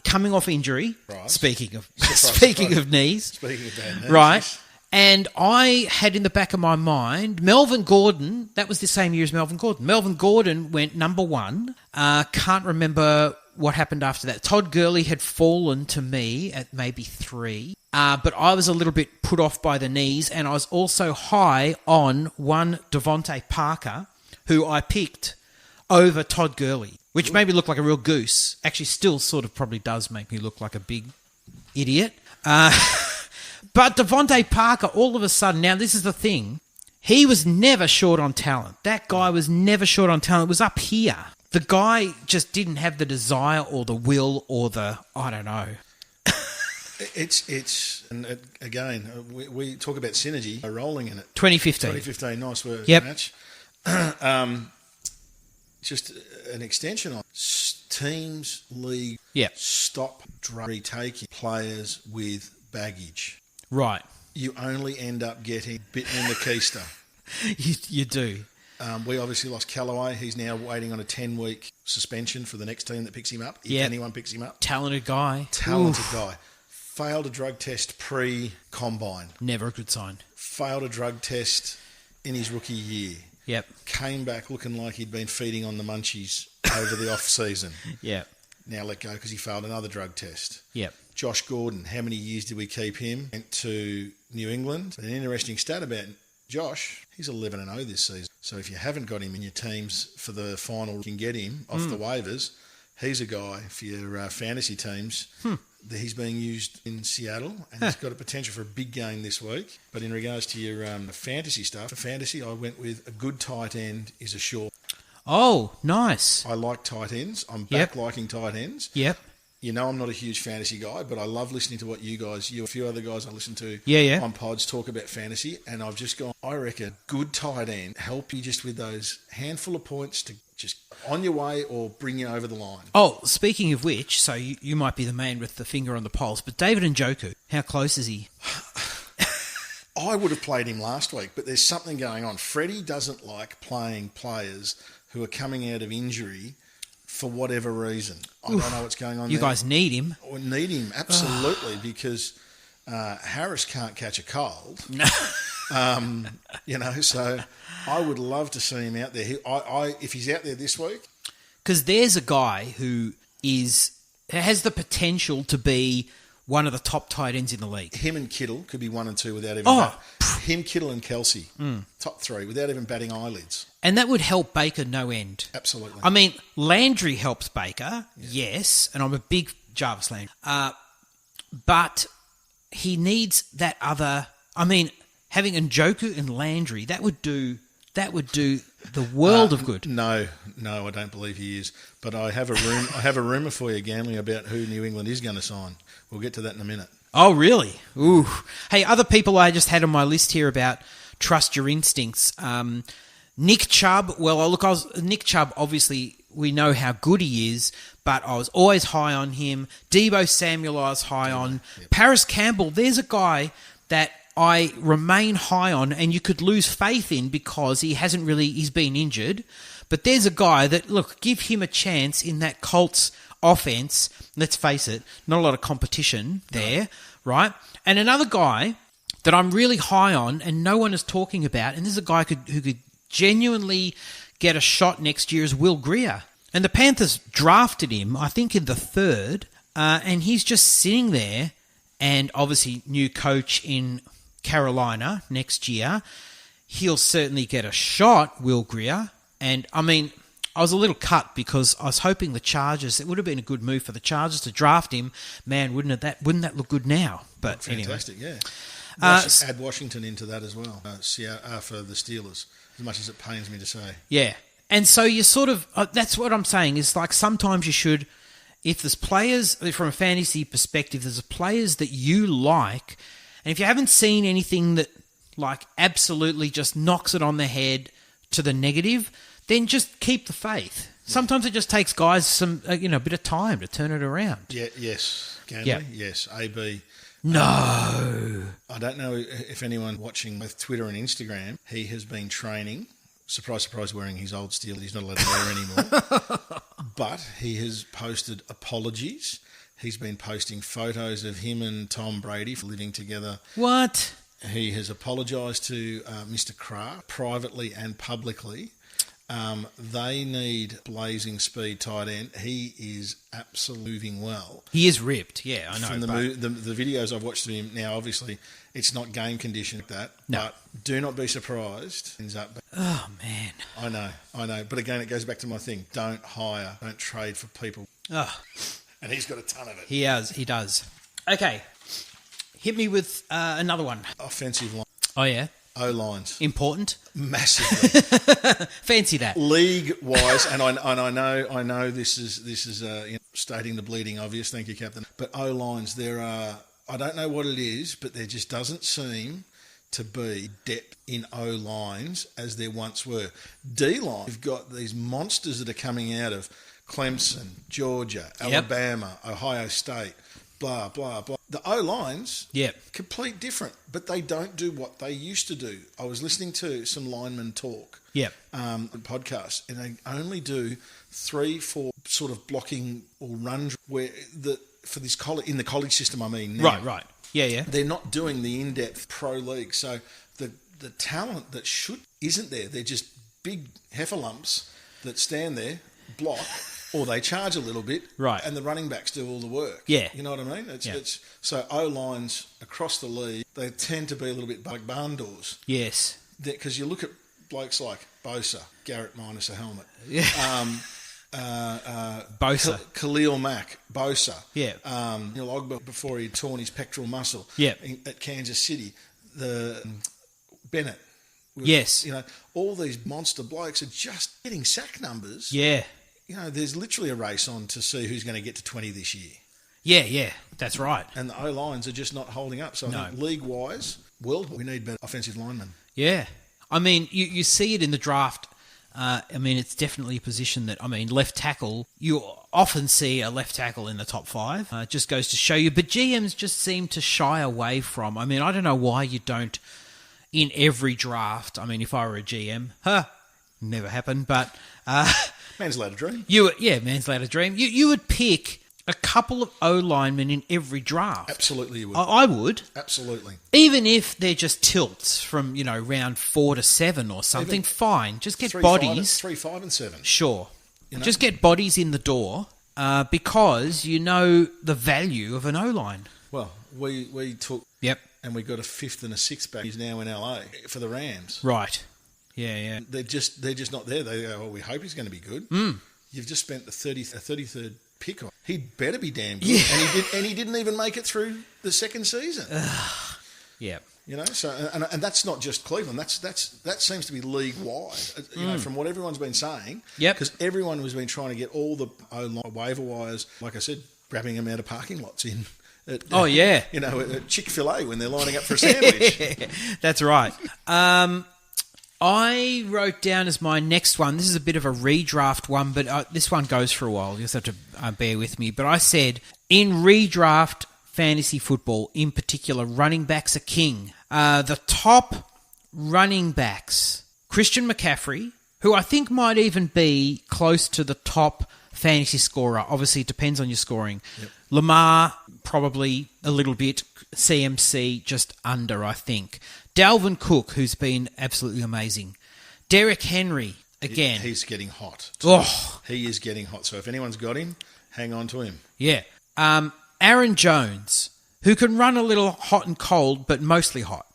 coming off injury. Right. Speaking of knees, speaking of bad knees, right? And I had in the back of my mind Melvin Gordon. That was the same year as Melvin Gordon. Melvin Gordon went number 1. Can't remember what happened after that. Todd Gurley had fallen to me at maybe 3. But I was a little bit put off by the knees, and I was also high on one Devontae Parker, who I picked over Todd Gurley, which made me look like a real goose. Actually, still sort of probably does make me look like a big idiot. But Devontae Parker, all of a sudden, now this is the thing, he was never short on talent. That guy was never short on talent. It was up here. The guy just didn't have the desire or the will or I don't know. And again, we talk about synergy, rolling in it. 2015, nice word. Yep. Match. Just an extension on teams, league, stop retaking players with baggage. Right. You only end up getting bitten in the keister. You do. We obviously lost Callaway. He's now waiting on a 10-week suspension for the next team that picks him up, if anyone picks him up. Talented guy. Guy. Failed a drug test pre-combine. Never a good sign. Failed a drug test in his rookie year. Yep. Came back looking like he'd been feeding on the munchies over the off-season. Yep. Now let go because he failed another drug test. Yep. Josh Gordon, how many years did we keep him? Went to New England. An interesting stat about Josh, he's 11-0 this season. So if you haven't got him in your teams for the final, you can get him off the waivers. He's a guy for your fantasy teams. He's being used in Seattle, and he's got a potential for a big game this week. But in regards to your fantasy stuff, for fantasy, I went with a good tight end is a sure. Oh, nice. I like tight ends. I'm back liking tight ends. Yep. You know I'm not a huge fantasy guy, but I love listening to what you, a few other guys I listen to on pods talk about fantasy, and I've just gone, I reckon good tight end help you just with those handful of points to just on your way or bring you over the line. Oh, speaking of which, so you might be the man with the finger on the pulse, but David Njoku, how close is he? I would have played him last week, but there's something going on. Freddie doesn't like playing players who are coming out of injury for whatever reason. I don't know what's going on You there. guys need him. We need him, absolutely, because Harris can't catch a cold. No. So I would love to see him out there. If he's out there this week. Because there's a guy who has the potential to be one of the top tight ends in the league. Him and Kittle could be 1 and 2 without even him, Kittle and Kelsey, top 3, without even batting eyelids. And that would help Baker no end. Absolutely. I mean, Landry helps Baker, yes, and I'm a big Jarvis Landry. But he needs that other... I mean, having Njoku and Landry, that would do the world of good. No, I don't believe he is. But I have a rumour for you, Ganley, about who New England is going to sign. We'll get to that in a minute. Oh, really? Ooh. Hey, other people I just had on my list here about trust your instincts. Nick Chubb. Well, Nick Chubb, obviously, we know how good he is, but I was always high on him. Deebo Samuel I was high on. Yep. Paris Campbell, there's a guy that I remain high on and you could lose faith in because he's been injured. But there's a guy that, look, give him a chance in that Colts offense. Let's face it, not a lot of competition there, right? And another guy that I'm really high on and no one is talking about, and this is a guy who could genuinely get a shot next year, is Will Grier. And the Panthers drafted him, I think, in the 3rd, and he's just sitting there, and obviously new coach in Carolina next year. He'll certainly get a shot, Will Grier. And, I mean, I was a little cut because I was hoping the Chargers, it would have been a good move for the Chargers to draft him. Man, wouldn't that look good now? But fantastic, anyway. Add Washington into that as well for the Steelers, as much as it pains me to say. Yeah. And so you sort of, that's what I'm saying, is like sometimes you should, if there's players, from a fantasy perspective, there's players that you like, and if you haven't seen anything that like absolutely just knocks it on the head to the negative, then just keep the faith. Sometimes it just takes guys some, a bit of time to turn it around. Yeah, yes. Ganley, Yeah. yes. AB. No. I don't know if anyone watching both Twitter and Instagram, he has been training, surprise, surprise, wearing his old steel that he's not allowed to wear anymore. But he has posted apologies. He's been posting photos of him and Tom Brady for living together. What? He has apologised to Mr. Kraft privately and publicly. They need blazing speed tight end. He is absolutely moving well. He is ripped, yeah, I know. From the videos I've watched of him now, obviously it's not game condition like that. No. But do not be surprised. Ends up. Oh man, I know. But again, it goes back to my thing. Don't trade for people. oh, And he's got a ton of it. he does. Okay, hit me with another one. Offensive line. Oh yeah, O-lines. Important. Massively. Fancy that. League-wise, and I know this is stating the bleeding obvious. Thank you, Captain. But O-lines, there are. I don't know what it is, but there just doesn't seem to be depth in O-lines as there once were. D-line, you've got these monsters that are coming out of Clemson, Georgia, Alabama, Ohio State, blah, blah, blah. The O-lines, complete different, but they don't do what they used to do. I was listening to some linemen talk podcast, and they only do 3-4 sort of blocking or runs where for this in the college system. I mean, now, Right. Yeah. they're not doing the in-depth pro league, so the talent that isn't there. They're just big heifer lumps that stand there, block. Or they charge a little bit, right? And the running backs do all the work. Yeah, you know what I mean. It's so O-lines across the league, they tend to be a little bit bug barn doors. Yes, because you look at blokes like Bosa, Garrett minus a helmet. Yeah. Bosa, Khalil Mack, Bosa. Yeah. Neil Ogba before he'd torn his pectoral muscle. Yeah. At Kansas City, the Bennett. Yes. All these monster blokes are just getting sack numbers. Yeah. There's literally a race on to see who's going to get to 20 this year. Yeah, that's right. And the O-lines are just not holding up. So I think league-wise, we need better offensive linemen. Yeah. I mean, you see it in the draft. It's definitely a position that, left tackle, you often see a left tackle in the top 5. It just goes to show you. But GMs just seem to shy away from. I don't know why you don't, in every draft. If I were a GM, never happened, but... man's allowed to dream. Man's allowed to dream. You would pick a couple of O-linemen in every draft. Absolutely you would. I would. Absolutely. Even if they're just tilts from, round 4 to 7 or something, fine. Just get bodies. 3, 5 and 7. Sure. Just get bodies in the door because you know the value of an O-line. Well, we took... Yep. And we got a 5th and a 6th back. He's now in LA for the Rams. Right. Yeah. They're just not there. They go, well, we hope he's going to be good. You've just spent a 33rd pick on. He'd better be damn good. Yeah. And he didn't even make it through the second season. Yeah. So and that's not just Cleveland. That seems to be league wide. From what everyone's been saying. Yep. Because everyone has been trying to get all the waiver wires, like I said, grabbing them out of parking lots in. At Chick-fil-A when they're lining up for a sandwich. That's right. I wrote down as my next one, this is a bit of a redraft one, but this one goes for a while. You just have to bear with me. But I said, in redraft fantasy football, in particular, running backs are king. The top running backs, Christian McCaffrey, who I think might even be close to the top fantasy scorer. Obviously, it depends on your scoring. Yep. Lamar, probably a little bit. CMC, just under, I think. Dalvin Cook, who's been absolutely amazing. Derek Henry, again. He's getting hot. Oh. He is getting hot. So if anyone's got him, hang on to him. Yeah. Aaron Jones, who can run a little hot and cold, but mostly hot.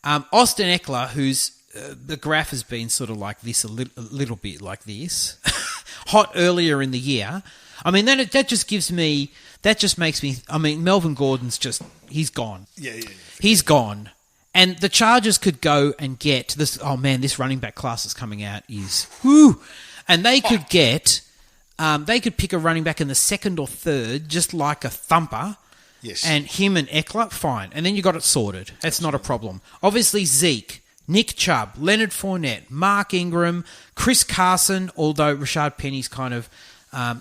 Austin Eckler, who's the graph has been sort of like this, a little bit like this. Hot earlier in the year. That just makes me... Melvin Gordon's he's gone. Yeah. He's gone. And the Chargers could go and get this... Oh, man, this running back class is coming out is... Whoo! And they could get they could pick a running back in the second or third, just like a thumper. Yes. And him and Eckler, fine. And then you got it sorted. That's not a problem. Obviously, Zeke, Nick Chubb, Leonard Fournette, Mark Ingram, Chris Carson, although Rashad Penny's kind of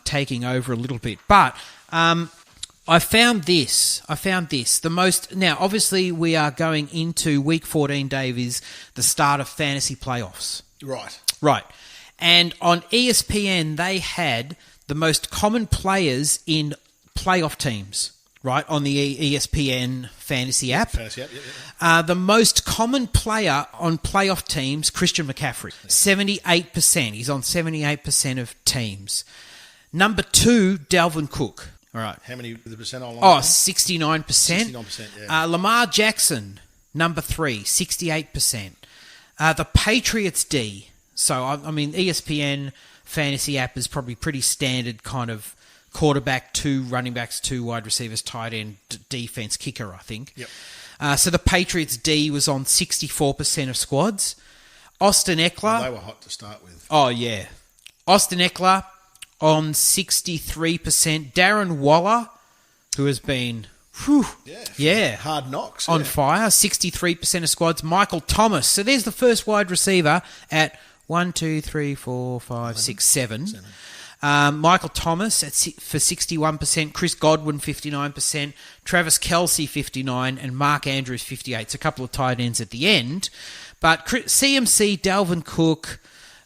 taking over a little bit. But I found this. Now, obviously, we are going into week 14, Dave, is the start of fantasy playoffs. Right. And on ESPN, they had the most common players in playoff teams. Right, on the ESPN fantasy app. The most common player on playoff teams, Christian McCaffrey. 78%. He's on 78% of teams. Number 2, Dalvin Cook. All right. How many the percent on? 69%. 69%, yeah. Lamar Jackson, number 3, 68%. The Patriots D. So, I mean, ESPN fantasy app is probably pretty standard kind of quarterback, 2 running backs, 2 wide receivers, tight end, defense, kicker, I think. Yep. So the Patriots D was on 64% of squads. Austin Eckler. Well, they were hot to start with. Oh, yeah. Austin Eckler on 63%. Darren Waller, who has been hard knocks. On fire, 63% of squads. Michael Thomas. So there's the first wide receiver at 1, 2, 3, 4, 5, 6, 7. Michael Thomas for 61%, Chris Godwin 59%, Travis Kelce 59%, and Mark Andrews 58%. It's a couple of tight ends at the end. But CMC, Dalvin Cook,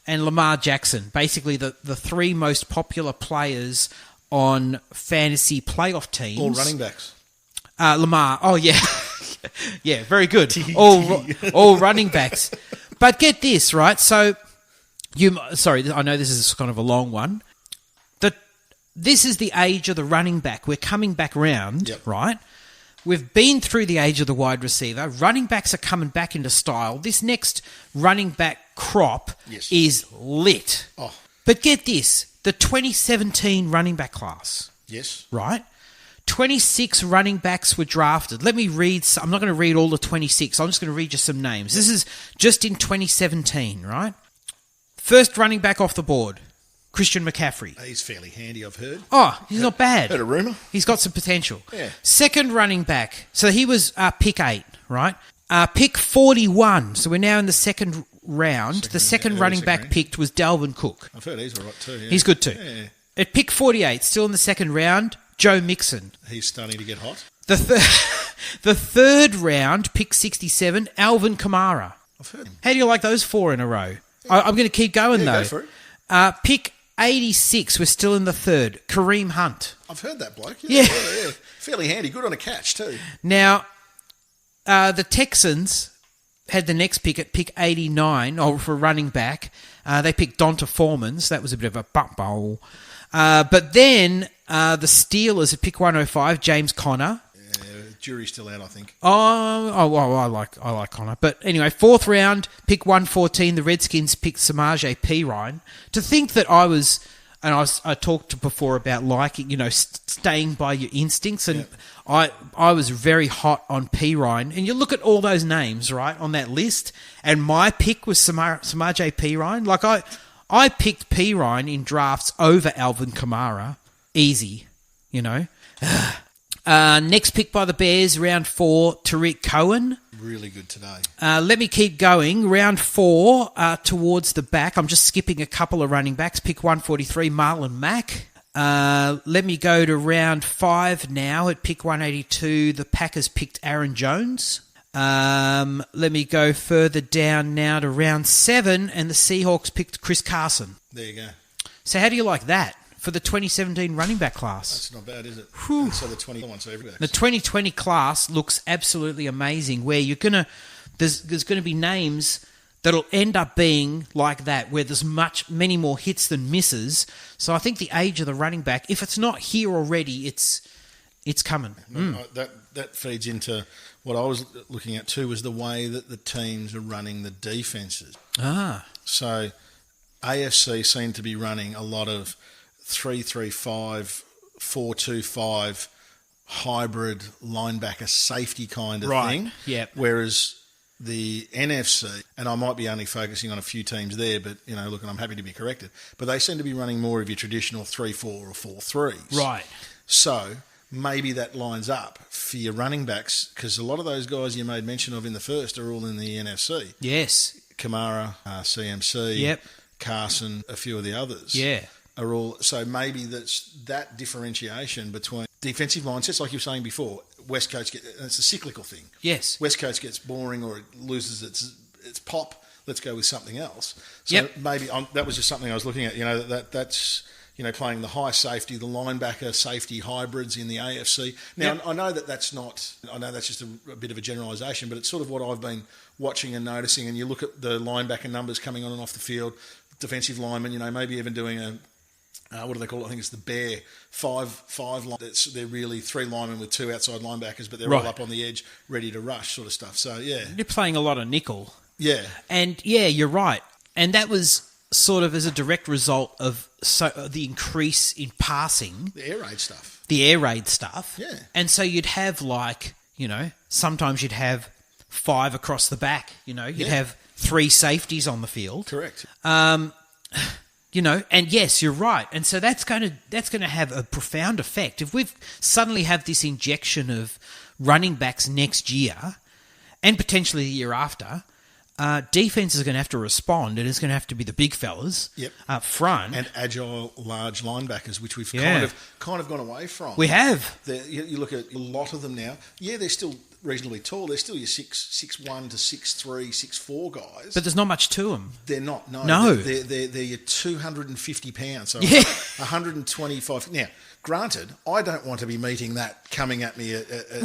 and Lamar Jackson, basically the 3 most popular players on fantasy playoff teams. All running backs. Lamar, oh yeah. Yeah, very good. all running backs. But get this, right? So, I know this is kind of a long one. This is the age of the running back. We're coming back round, right? We've been through the age of the wide receiver. Running backs are coming back into style. This next running back crop is lit. Oh. But get this, the 2017 running back class. Yes. Right? 26 running backs were drafted. Let me read. I'm not going to read all the 26. I'm just going to read you some names. This is just in 2017, right? First running back off the board, Christian McCaffrey. He's fairly handy, I've heard. Oh, he's not bad. Heard a rumour. He's got some potential. Yeah. Second running back. So he was pick 8, right? Pick 41. So we're now in the second round. The second running back picked was Dalvin Cook. I've heard he's all right too. Yeah. He's good too. Yeah. At pick 48, still in the second round, Joe Mixon. He's starting to get hot. The third round, pick 67, Alvin Kamara. I've heard him. How do you like those 4 in a row? I'm going to keep going though. Go for it. Pick 86, we're still in the third, Kareem Hunt. I've heard that bloke. Yeah. Fairly handy. Good on a catch too. Now, the Texans had the next pick at pick 89 for running back. They picked Donta Foreman, so that was a bit of a bump bowl. But then the Steelers at pick 105, James Conner. Jury's still out, I think. I like Conner. But anyway, 4th round, pick 114, the Redskins picked Samaje Perine. To think that I talked before about liking, staying by your instincts, and I was very hot on Perine. And you look at all those names, right, on that list, and my pick was Samaje Perine. Like, I picked Perine in drafts over Alvin Kamara. Easy, Next pick by the Bears, round 4, Tariq Cohen. Really good today. Let me keep going. Round 4, towards the back. I'm just skipping a couple of running backs. Pick 143, Marlon Mack. Let me go to round 5 now. At pick 182, the Packers picked Aaron Jones. Let me go further down now to round 7, and the Seahawks picked Chris Carson. There you go. So how do you like that for the 2017 running back class? That's not bad, is it? Whew. So the 21, so everybody. The 2020 class looks absolutely amazing, where there's going to be names that'll end up being like that, where there's many more hits than misses. So I think the age of the running back, if it's not here already, it's coming. That feeds into what I was looking at too, was the way that the teams are running the defences. So AFC seem to be running a lot of 3-3-5, 4-2-5 hybrid linebacker safety kind of thing. Yep. Whereas the NFC, and I might be only focusing on a few teams there, but, look, and I'm happy to be corrected, but they seem to be running more of your traditional 3-4 or 4-3s. Right. So maybe that lines up for your running backs, because a lot of those guys you made mention of in the first are all in the NFC. Yes. Kamara, CMC, Yep. Carson, a few of the others. Yeah. Are all, so maybe that's that differentiation between defensive mindsets, like you were saying before. West Coast it's a cyclical thing. Yes. West Coast gets boring or it loses its pop. Let's go with something else. So Yep. maybe that was just something I was looking at. That's playing the high safety, the linebacker safety hybrids in the AFC. Now Yep. I know that's not. I know that's just a bit of a generalisation, but it's sort of what I've been watching and noticing. And you look at the linebacker numbers coming on and off the field, defensive linemen. Maybe even doing a. What do they call it? I think it's the Bear five line. They're really 3 linemen with 2 outside linebackers, but they're all up on the edge, ready to rush, sort of stuff. So yeah, You're playing a lot of nickel. yeah, And yeah, you're right. And that was sort of as a direct result of the increase in passing, the air raid stuff. Yeah. And so you'd have sometimes you'd have 5 across the back. You'd have 3 safeties on the field. Correct. And yes, you're right. And so that's going to have a profound effect. If we've suddenly have this injection of running backs next year and potentially the year after, defense is going to have to respond, and it's going to have to be the big fellas up front. And agile, large linebackers, which we've kind of gone away from. We have. You look at a lot of them now. Yeah, they're still reasonably tall. They're still your 6'1" to 6'3", 6'4" guys. But there's not much to them. They're not. No. They're your 250 pounds. So Yeah. 125. Now, granted, I don't want to be meeting that coming at me at a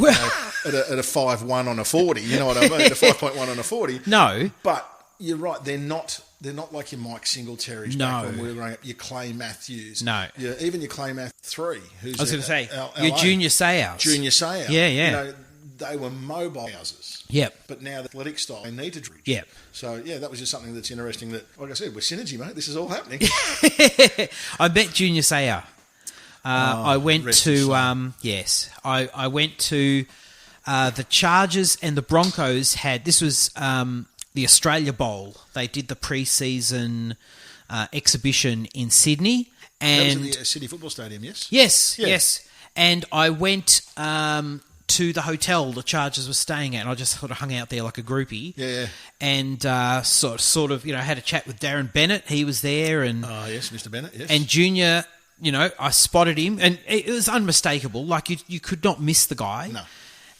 5'1" on a 40. You know what I mean? At a 5.1 on a 40. No. But you're right. They're not like your Mike Singletary's back when we were growing up. Your Clay Matthews. No. Even your Clay Matthews 3. I was going to say, your Junior Sayouts. Junior Sayout. Yeah. They were mobile houses. Yep. But now the athletic style, they need to reach. Yep. So, that was just something that's interesting that, like I said, we're synergy, mate. This is all happening. I bet Junior Sayout. I went to, I went to the Chargers and the Broncos this was the Australia Bowl. They did the pre-season exhibition in Sydney. And that was at the City Football Stadium, yes? Yes. And I went to the hotel the Chargers were staying at, and I just sort of hung out there like a groupie. Yeah. And sort of had a chat with Darren Bennett. He was there, and yes, Mr. Bennett. Yes. And Junior, I spotted him, and it was unmistakable. Like you could not miss the guy. No.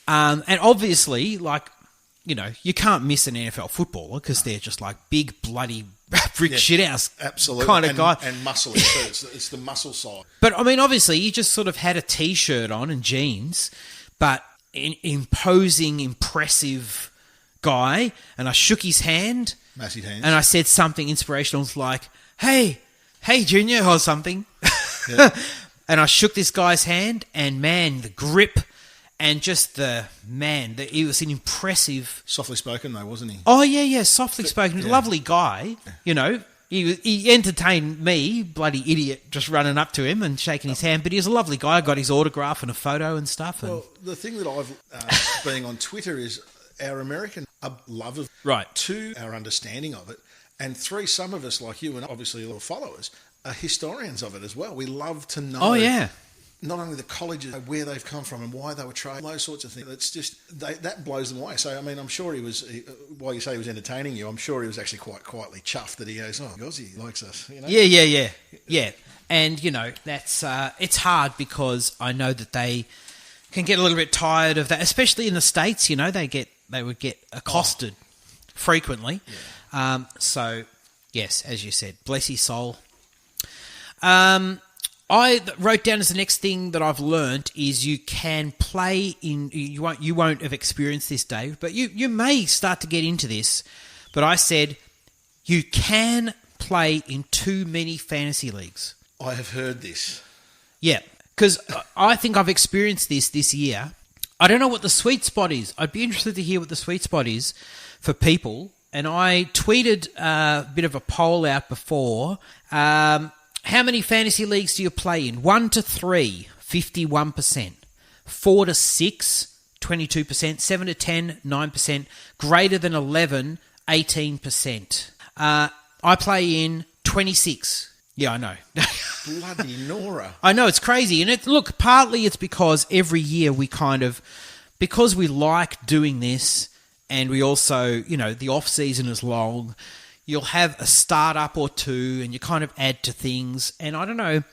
And obviously, you can't miss an NFL footballer because they're just like big bloody brick shithouse absolutely kind of guy. And muscly too. It's the muscle side. But I mean, obviously, he just sort of had a t-shirt on and jeans, but an imposing, impressive guy. And I shook his hand. Massive hands. And I said something inspirational, like, hey, Junior, or something. Yeah. And I shook this guy's hand, and man, the grip and just he was an impressive... Softly spoken though, wasn't he? Oh, yeah, softly spoken. Lovely guy, He entertained me, bloody idiot, just running up to him and shaking his hand. But he was a lovely guy. I got his autograph and a photo and stuff. Well, the thing that I've being on Twitter is our American love of right to our understanding of it, and 3, some of us like you and obviously a lot of followers are historians of it as well. We love to know. Oh yeah. Not only the colleges, where they've come from and why they were trained, those sorts of things. It's just, that blows them away. So, I mean, I'm sure while you say he was entertaining you, I'm sure he was actually quite quietly chuffed that he goes, Gozzy likes us. Yeah. And, that's, it's hard because I know that they can get a little bit tired of that, especially in the States, they would get accosted frequently. Yeah. So, yes, as you said, bless his soul. I wrote down as the next thing that I've learnt is you can play in... You won't have experienced this, Dave, but you may start to get into this. But I said you can play in too many fantasy leagues. I have heard this. Yeah, because I think I've experienced this year. I don't know what the sweet spot is. I'd be interested to hear what the sweet spot is for people. And I tweeted a bit of a poll out before... how many fantasy leagues do you play in? 1 to 3, 51%. 4 to 6, 22%. 7 to 10, 9%. Greater than 11, 18%. I play in 26. Yeah, I know. Bloody Nora. I know, it's crazy. And look, partly it's because every year we because we like doing this, and we also, the off-season is long, you'll have a start-up or two, and you kind of add to things. And I don't know,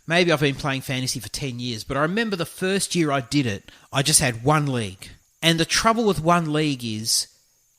maybe I've been playing fantasy for 10 years, but I remember the first year I did it, I just had one league. And the trouble with one league is,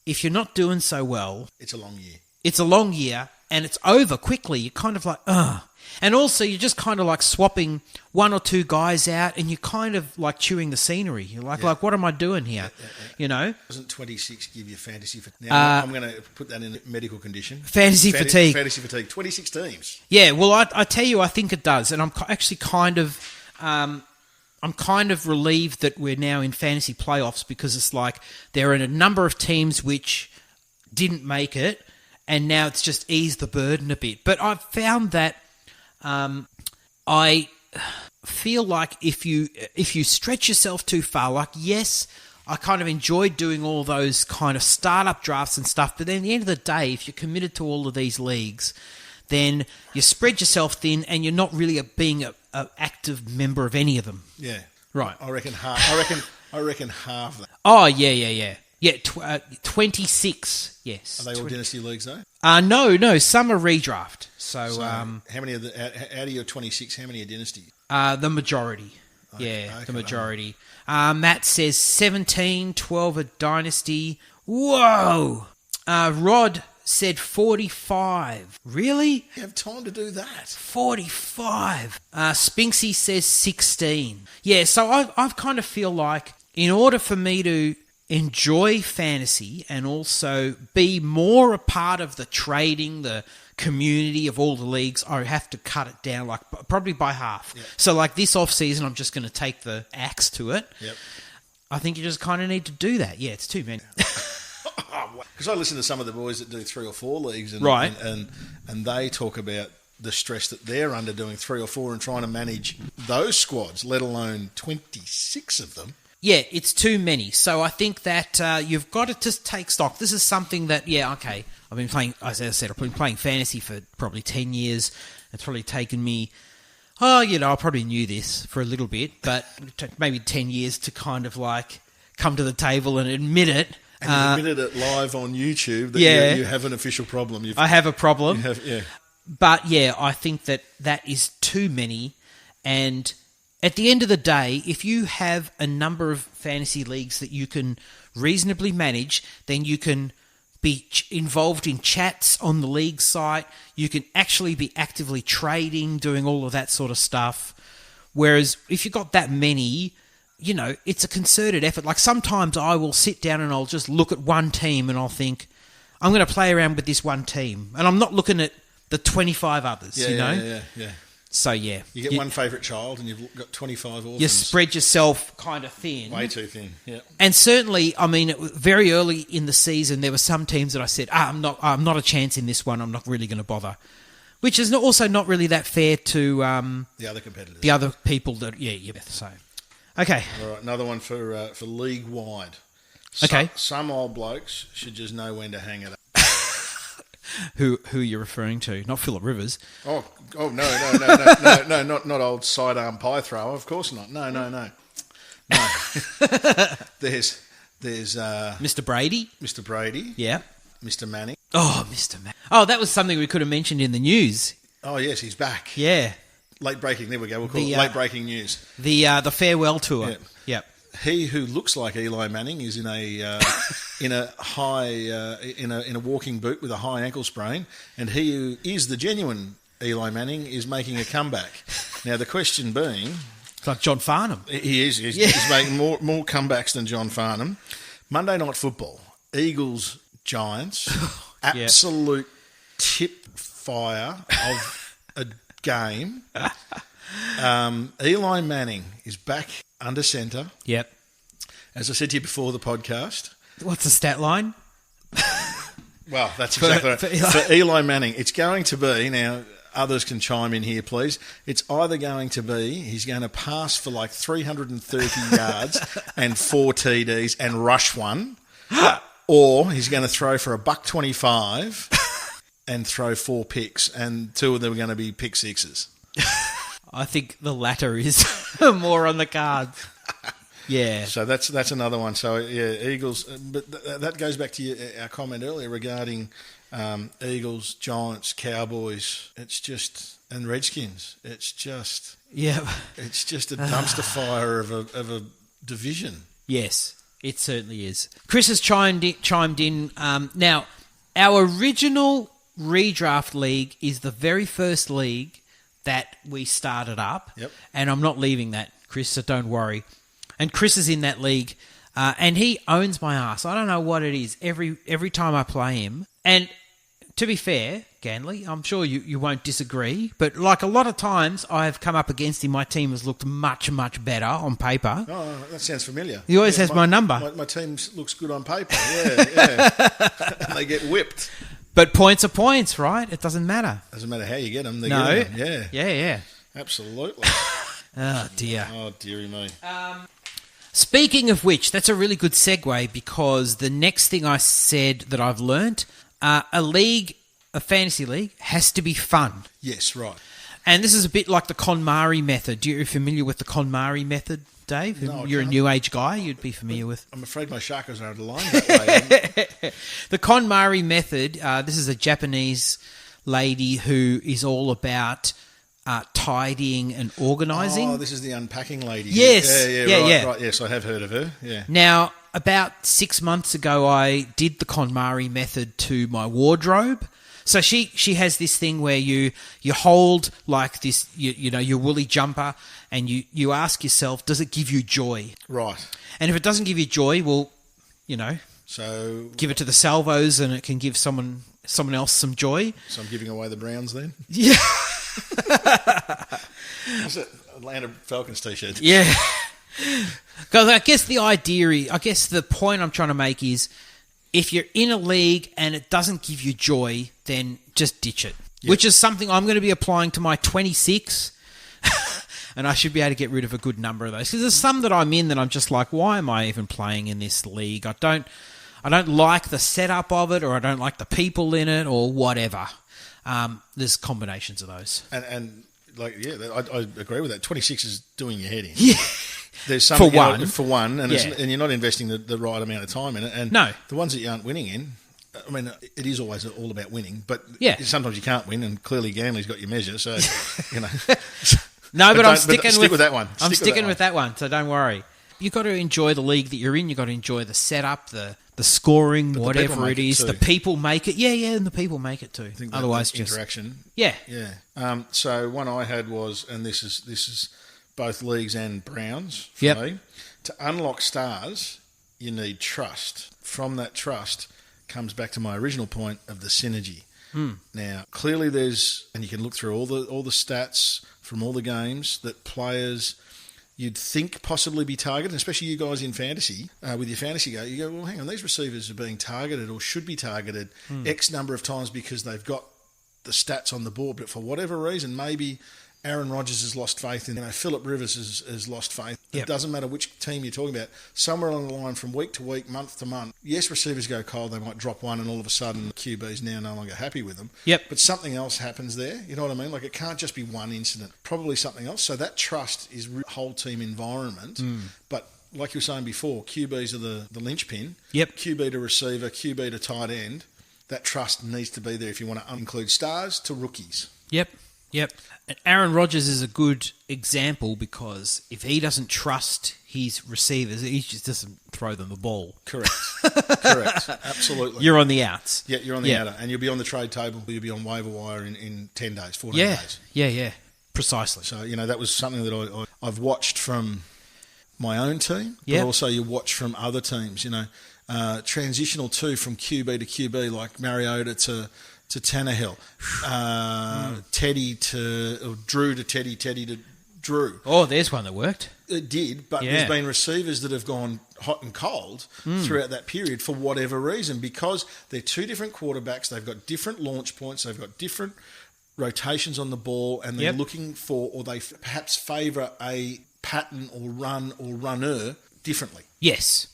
if you're not doing so well... It's a long year. It's a long year, and it's over quickly. You're kind of like, ugh. And also, you're just kind of like swapping one or two guys out, and you're kind of like chewing the scenery. You're like, what am I doing here? Doesn't 26 give you fantasy fatigue? Now, I'm going to put that in a medical condition. Fantasy fatigue. Fantasy fatigue. 26 teams. Yeah, well, I tell you, I think it does. And I'm actually kind of... I'm kind of relieved that we're now in fantasy playoffs, because it's like there are a number of teams which didn't make it, and now it's just eased the burden a bit. But I've found that I feel like if you stretch yourself too far, like, yes, I kind of enjoyed doing all those kind of startup drafts and stuff, but then at the end of the day, if you're committed to all of these leagues, then you spread yourself thin, and you're not really being an active member of any of them. Yeah, right. I reckon half. I reckon half. That. Oh yeah. Yeah, 26. Yes. Are they all dynasty leagues though? No. Some are redraft. So how many of out of your 26? How many are dynasty? The majority. Okay, the majority. Matt says 17, 12 are dynasty. Whoa. Rod said 45. Really? You have time to do that. 45. Spinksy says 16. Yeah, so I kind of feel like in order for me to enjoy fantasy and also be more a part of the trading, the community of all the leagues, I have to cut it down, like probably by half. Yep. So like this off season, I'm just going to take the axe to it. Yep. I think you just kind of need to do that. Yeah, it's too many. Because I listen to some of the boys that do 3 or 4 leagues, and, right, and they talk about the stress that they're under doing 3 or 4 and trying to manage those squads, let alone 26 of them. Yeah, it's too many. So I think that you've got to just take stock. This is something that, I've been playing, as I said, I've been playing fantasy for probably 10 years. It's probably taken me, I probably knew this for a little bit, but it took maybe 10 years to kind of like come to the table and admit it. And you admitted it live on YouTube that you have an official problem. I have a problem. Yeah. But I think that is too many. And at the end of the day, if you have a number of fantasy leagues that you can reasonably manage, then you can be involved in chats on the league site. You can actually be actively trading, doing all of that sort of stuff. Whereas if you've got that many, it's a concerted effort. Like sometimes I will sit down and I'll just look at one team and I'll think, I'm going to play around with this one team. And I'm not looking at the 25 others, Yeah. So, yeah. You get one favourite child and you've got 25 orphans. You spread yourself kind of thin. Way too thin, yeah. And certainly, very early in the season, there were some teams that I said, I'm not a chance in this one. I'm not really going to bother. Which is also not really that fair to... the other competitors. The other people that... so... Okay. All right, another one for league-wide. Okay. Some old blokes should just know when to hang it up. Who are you referring to? Not Philip Rivers. Oh no, not old sidearm pie thrower. Of course not. No. There's Mr. Brady. Mr. Brady. Yeah. Mr. Manning. Oh, Mr. Manning. Oh, that was something we could have mentioned in the news. Oh yes, he's back. Yeah. Late breaking. There we go. We'll call it late breaking news. The farewell tour. Yeah. Yep. He who looks like Eli Manning is in a walking boot with a high ankle sprain, and he who is the genuine Eli Manning is making a comeback. Now the question being, it's like John Farnham. He is. He's making more comebacks than John Farnham. Monday Night Football, Eagles Giants, absolute tip fire of a game. Eli Manning is back under centre. Yep. As I said to you before the podcast. What's the stat line? Well, that's exactly right. For Eli Manning, it's going to be now others can chime in here, please. It's either going to be he's going to pass for like 330 yards and 4 TDs and rush one, or he's going to throw for $125 and throw 4 picks, and 2 of them are going to be pick sixes. I think the latter is more on the cards. Yeah. So that's another one. So, yeah, Eagles. But that goes back to our comment earlier regarding Eagles, Giants, Cowboys. It's just... And Redskins. It's just... Yeah. It's just a dumpster fire of a division. Yes, it certainly is. Chris has chimed in. Now, our original redraft league is the very first league that we started up. Yep. And I'm not leaving that, Chris, so don't worry. And Chris is in that league, and he owns my ass. I don't know what it is every time I play him. And to be fair, Ganley, I'm sure you won't disagree, but like a lot of times I have come up against him, my team has looked much, much better on paper. Oh, that sounds familiar. He always has my number. My team looks good on paper, yeah. And they get whipped. But points are points, right? It doesn't matter. Doesn't matter how you get them. No. Get them. Yeah. Absolutely. Oh, dear. Oh, dearie me. Speaking of which, that's a really good segue because the next thing I said that I've learnt, a fantasy league, has to be fun. Yes, right. And this is a bit like the KonMari method. Are you familiar with the KonMari method, Dave? No, You're a new age guy, you'd be familiar with. I'm afraid my chakras aren't aligned that way. The KonMari method, this is a Japanese lady who is all about tidying and organising. Oh, this is the unpacking lady. Yes. Yeah. Right. Yes, I have heard of her. Yeah. Now, about 6 months ago, I did the KonMari method to my wardrobe. So she has this thing where you hold like this, you know, your woolly jumper, and you ask yourself, does it give you joy? Right. And if it doesn't give you joy, well, you know, so give it to the salvos, and it can give someone else some joy. So I'm giving away the Browns then. Yeah. What's it? Atlanta Falcons t-shirt. Yeah. Because I guess the point I'm trying to make is, if you're in a league and it doesn't give you joy, then just ditch it. Yep. Which is something I'm going to be applying to my 26, and I should be able to get rid of a good number of those. Because there's some that I'm in that I'm just like, why am I even playing in this league? I don't like the setup of it, or I don't like the people in it, or whatever. There's combinations of those. And like, yeah, I agree with that. 26 is doing your head in. Yeah. There's some for one, and you're not investing the right amount of time in it. And no, the ones that you aren't winning in, I mean, it is always all about winning, but sometimes you can't win, and clearly Ganley's got your measure, so you know. No, but I'm sticking with that one. I'm sticking with that one, so don't worry. You've got to enjoy the league that you're in. You've got to enjoy the setup, the scoring, but whatever it is. The people make it. Yeah, and the people make it too. I think otherwise, just interaction. Yeah. So one I had was, and this is both leagues and Browns for me. To unlock stars, you need trust. From that trust comes back to my original point of the synergy. Now, clearly and you can look through all the stats from all the games that players you'd think possibly be targeted, especially you guys in fantasy, with your fantasy go, you go, well, hang on, these receivers are being targeted or should be targeted X number of times because they've got the stats on the board, but for whatever reason, maybe Aaron Rodgers has lost faith in, Phillip Rivers has lost faith. It doesn't matter which team you're talking about. Somewhere along the line, from week to week, month to month, yes, receivers go cold, they might drop one, and all of a sudden the QB's now no longer happy with them. But something else happens there, you know what I mean? Like, it can't just be one incident, probably something else. So that trust is whole team environment. But like you were saying before, QBs are the linchpin. QB to receiver, QB to tight end. That trust needs to be there if you want to include stars to rookies. Yep. And Aaron Rodgers is a good example because if he doesn't trust his receivers, he just doesn't throw them the ball. Correct. Absolutely. You're on the outs. Yeah, you're on the outer. And you'll be on the trade table. You'll be on waiver wire in 10 days, 14 days. Yeah. Precisely. So, that was something that I've watched from my own team, but also you watch from other teams, transitional two from QB to QB, like Mariota to Tannehill, Teddy or Drew to Teddy to Drew. Oh, there's one that worked. It did, but there's been receivers that have gone hot and cold throughout that period for whatever reason, because they're two different quarterbacks, they've got different launch points, they've got different rotations on the ball, and they're looking for, or they perhaps favour a pattern or run or runner differently. Yes.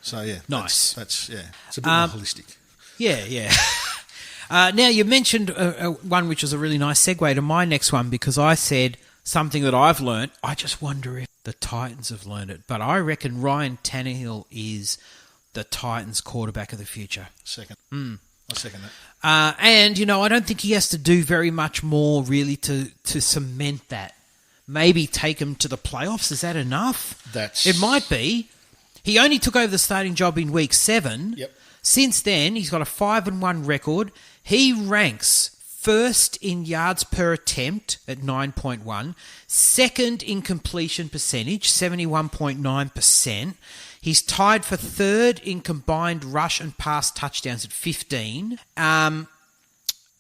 So yeah, nice. That's it's a bit more holistic. Yeah. Now you mentioned one which was a really nice segue to my next one, because I said something that I've learnt. I just wonder if the Titans have learned it, but I reckon Ryan Tannehill is the Titans' quarterback of the future. Second. I second that. And, I don't think he has to do very much more, really, to cement that. Maybe take him to the playoffs. Is that enough? It might be. He only took over the starting job in week 7. Yep. Since then, he's got a 5-1 record. He ranks first in yards per attempt at 9.1, second in completion percentage, 71.9%. He's tied for third in combined rush and pass touchdowns at 15. His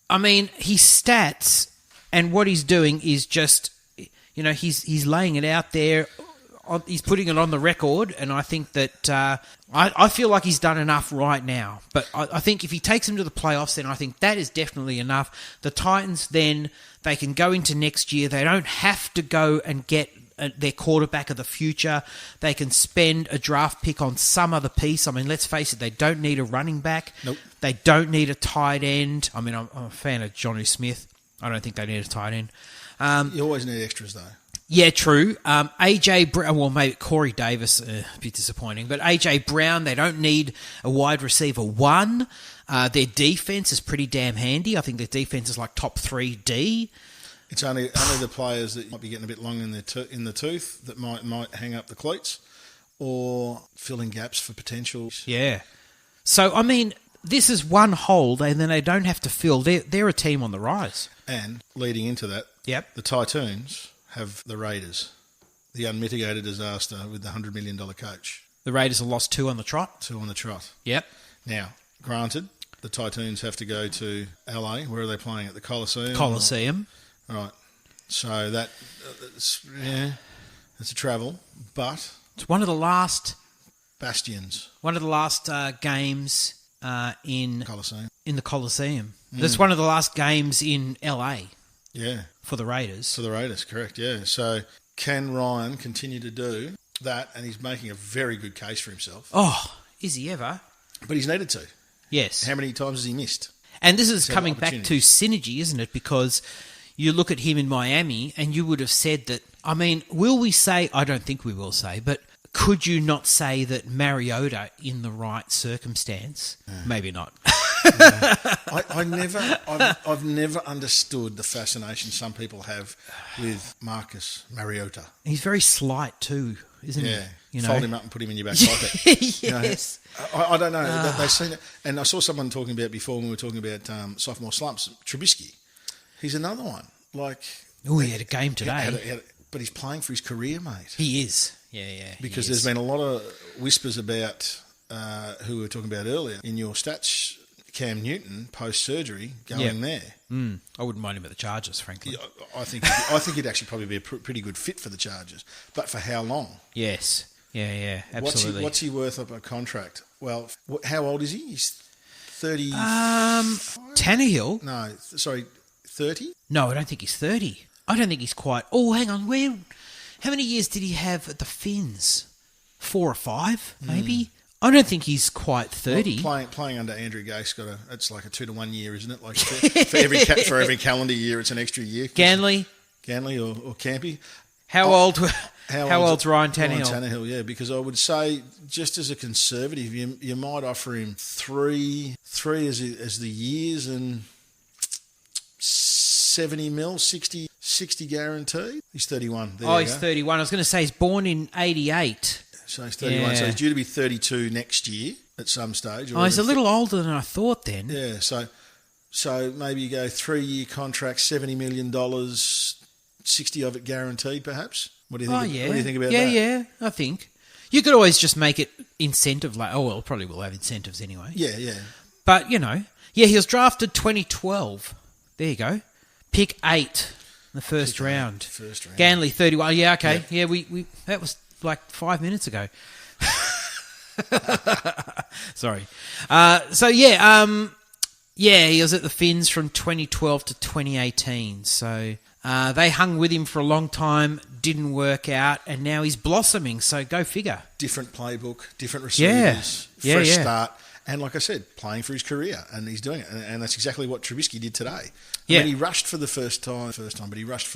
stats and what he's doing is just, he's laying it out there. He's putting it on the record, and I think that I feel like he's done enough right now. But I think if he takes him to the playoffs, then I think that is definitely enough. The Titans, then, they can go into next year. They don't have to go and get their quarterback of the future. They can spend a draft pick on some other piece. I mean, let's face it, they don't need a running back. Nope. They don't need a tight end. I mean, I'm a fan of Johnny Smith. I don't think they need a tight end. You always need extras, though. Yeah, true. AJ Brown, well, maybe Corey Davis, a bit disappointing, but AJ Brown, they don't need a wide receiver 1. Their defense is pretty damn handy. I think their defense is like top 3 D. It's only the players that might be getting a bit long in the tooth that might hang up the cleats or fill in gaps for potential. Yeah. So, I mean, this is one hole, and then they don't have to fill. They're a team on the rise. And leading into that, the Titans have the Raiders, the unmitigated disaster with the $100 million coach. The Raiders have lost 2 on the trot. 2 on the trot. Yep. Now, granted, the Titans have to go to LA. Where are they playing? At the Coliseum? Coliseum. Right. So it's a travel, but it's one of the last bastions. One of the last games in Coliseum. In the Coliseum. That's one of the last games in LA. Yeah. For the Raiders. For the Raiders, correct, yeah. So can Ryan continue to do that? And he's making a very good case for himself. Oh, is he ever? But he's needed to. Yes. How many times has he missed? And this is coming back to synergy, isn't it? Because you look at him in Miami and you would have said that, I mean, will we say, I don't think we will say, but could you not say that Mariota in the right circumstance? Maybe not. I've never understood the fascination some people have with Marcus Mariota. He's very slight too, isn't he? Yeah, fold him up and put him in your back pocket. Yes. I don't know. They've seen it. And I saw someone talking about before when we were talking about sophomore slumps, Trubisky. He's another one. He had a game today. But he's playing for his career, mate. He is. Yeah. Because there's been a lot of whispers about who we were talking about earlier in your stats, Cam Newton post-surgery going there. I wouldn't mind him at the Chargers, frankly. I think he'd actually probably be a pretty good fit for the Chargers. But for how long? Yes. Yeah, absolutely. What's he worth of a contract? Well, how old is he? He's 30. Tannehill? No, sorry, 30? No, I don't think he's 30. I don't think he's quite... Oh, hang on. How many years did he have at the Finns? 4 or 5, maybe? I don't think he's quite 30. Well, playing under Andrew Gase it's like a 2-to-1 year, isn't it? Like for every calendar year, it's an extra year. Ganley or Campy. How old's Ryan Tannehill? Ryan Tannehill, yeah, because I would say, just as a conservative, you might offer him three as the years and 70 mil, 60 guaranteed. He's 31. He's 31. I was going to say he's born in 88. So he's 31. So he's due to be 32 next year at some stage. He's a little older than I thought then. Yeah, so maybe you go 3-year contract, $70 million, 60 of it guaranteed perhaps? What do you think? What do you think about that? Yeah, I think. You could always just make it incentive. Probably will have incentives anyway. Yeah. But, he was drafted 2012. There you go. Pick 8 in the first round. Ganley, 31. Yeah, okay. Yeah, we that was like 5 minutes ago. Sorry. Yeah, he was at the Finns from 2012 to 2018. So they hung with him for a long time, didn't work out, and now he's blossoming. So go figure. Different playbook, different receivers, fresh Yeah. start. And like I said, playing for his career, and he's doing it. And that's exactly what Trubisky did today. I Yeah. mean, he rushed for the first time, but he rushed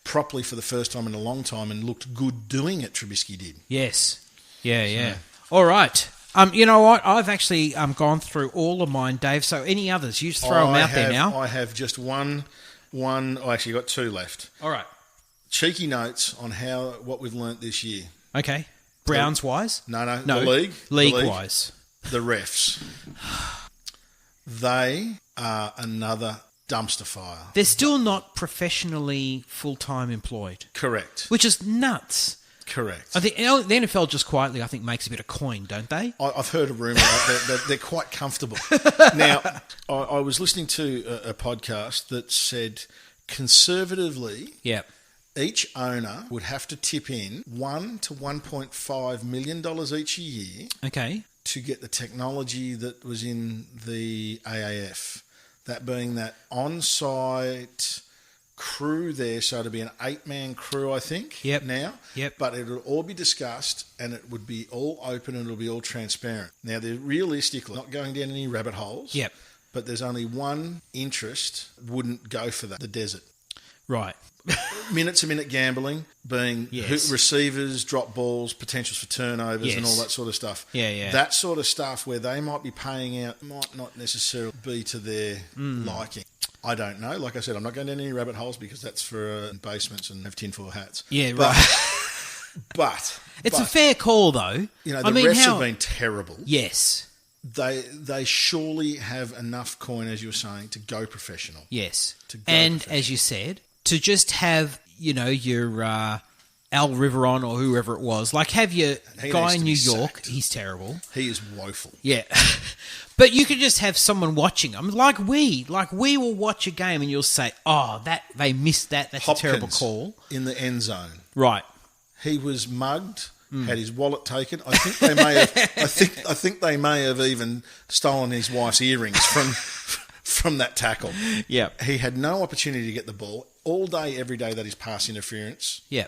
properly for the first time in a long time and looked good doing it, Trubisky did. Yes. Yeah. All right. You know what? I've actually gone through all of mine, Dave. So any others? You just throw them out there now. I have just one. I actually got two left. All right. Cheeky notes on what we've learnt this year. Okay. Browns-wise? No. The league. League-wise. The refs. They are another dumpster fire. They're still not professionally full-time employed. Correct. Which is nuts. Correct. I think the NFL just quietly, I think, makes a bit of coin, don't they? I've heard a rumour that they're quite comfortable. Now, I was listening to a podcast that said conservatively, Yeah. each owner would have to tip in $1 to $1.5 million each year Okay. to get the technology that was in the AAF. That being that on-site crew there, so it'll be an 8-man crew, I think, now. Yep. But it'll all be discussed and it would be all open and it'll be all transparent. Now, they're realistically not going down any rabbit holes. Yep. But there's only one interest wouldn't go for that, the desert. Right. Minute-to-minute gambling, being Yes. receivers, drop balls, potentials for turnovers and all Yes. that sort of stuff. Yeah. That sort of stuff where they might be paying out might not necessarily be to their liking. I don't know. Like I said, I'm not going down any rabbit holes because that's for basements and have tinfoil hats. Yeah, right. But It's a fair call, though. You know, the refs have been terrible. Yes. They surely have enough coin, as you were saying, to go professional. Yes. To go and professional. as you said, to just have, your Al Riveron or whoever it was, like have your He guy needs in to New be York, sacked. he's terrible. He is woeful. Yeah. But you could just have someone watching them, like we will watch a game and you'll say, oh, that they missed that, that's Hopkins a terrible call. in the end zone. Right. He was mugged, had his wallet taken. I think they may have. I think they may have even stolen his wife's earrings from that tackle. Yeah. He had no opportunity to get the ball all day, every day. That is pass interference. Yeah.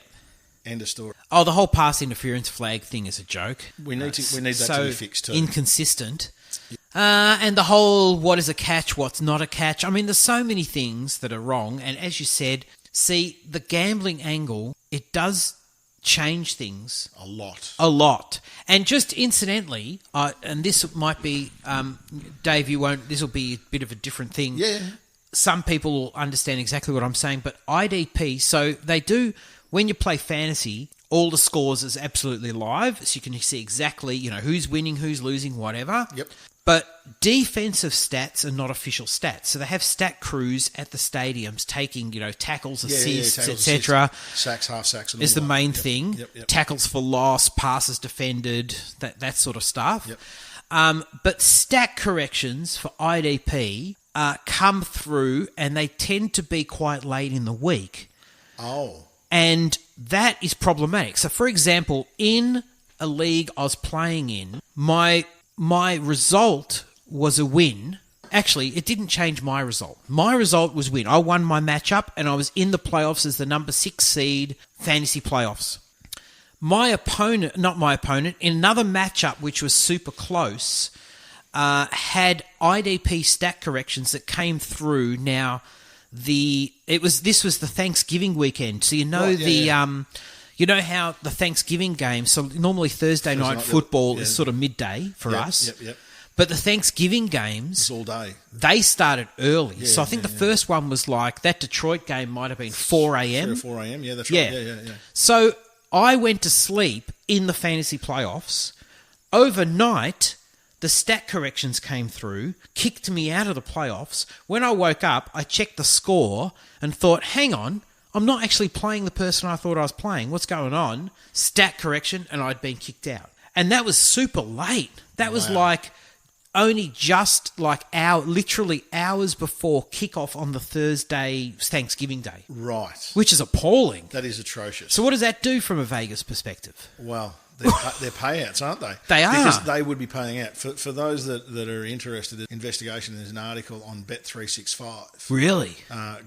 End of story. Oh, the whole pass interference flag thing is a joke. We need that so to be fixed too. Inconsistent. And the whole what is a catch, what's not a catch. I mean, there's so many things that are wrong. And as you said, see, the gambling angle, it does change things a lot. And just incidentally, and this might be, Dave, this will be a bit of a different thing. Yeah. Some people will understand exactly what I'm saying, but IDP, so they do, when you play fantasy, all the scores is absolutely live, so you can see exactly, who's winning, who's losing, whatever. Yep. But defensive stats are not official stats. So they have stat crews at the stadiums taking, tackles, assists, etc. Sacks, half sacks. And is all the that. main Yep. thing. Yep. Tackles for loss, passes defended, that sort of stuff. Yep. But stat corrections for IDP come through and they tend to be quite late in the week. Oh. And that is problematic. So, for example, in a league I was playing in, my result was a win. Actually, it didn't change my result. My result was win. I won my matchup and I was in the playoffs as the number 6 seed, fantasy playoffs. My opponent, in another matchup which was super close, had IDP stat corrections that came through. Now, this was the Thanksgiving weekend, so you know how the Thanksgiving game. So normally Thursday night football is sort of midday for us. Yep. But the Thanksgiving games, It's all day. they started early. So I think the first one was like that Detroit game might have been 4 a.m. 3 or 4 a.m. Yeah, that's right. Yeah. So I went to sleep in the fantasy playoffs. Overnight, the stat corrections came through, kicked me out of the playoffs. When I woke up, I checked the score and thought, hang on, I'm not actually playing the person I thought I was playing. What's going on? Stat correction, and I'd been kicked out. And that was super late. That was like only just like literally hours before kickoff on the Thursday, Thanksgiving Day. Right. Which is appalling. That is atrocious. So what does that do from a Vegas perspective? Well, their payouts, aren't they? They are. Because they would be paying out. For those that are interested in investigation, there's an article on Bet365. Really?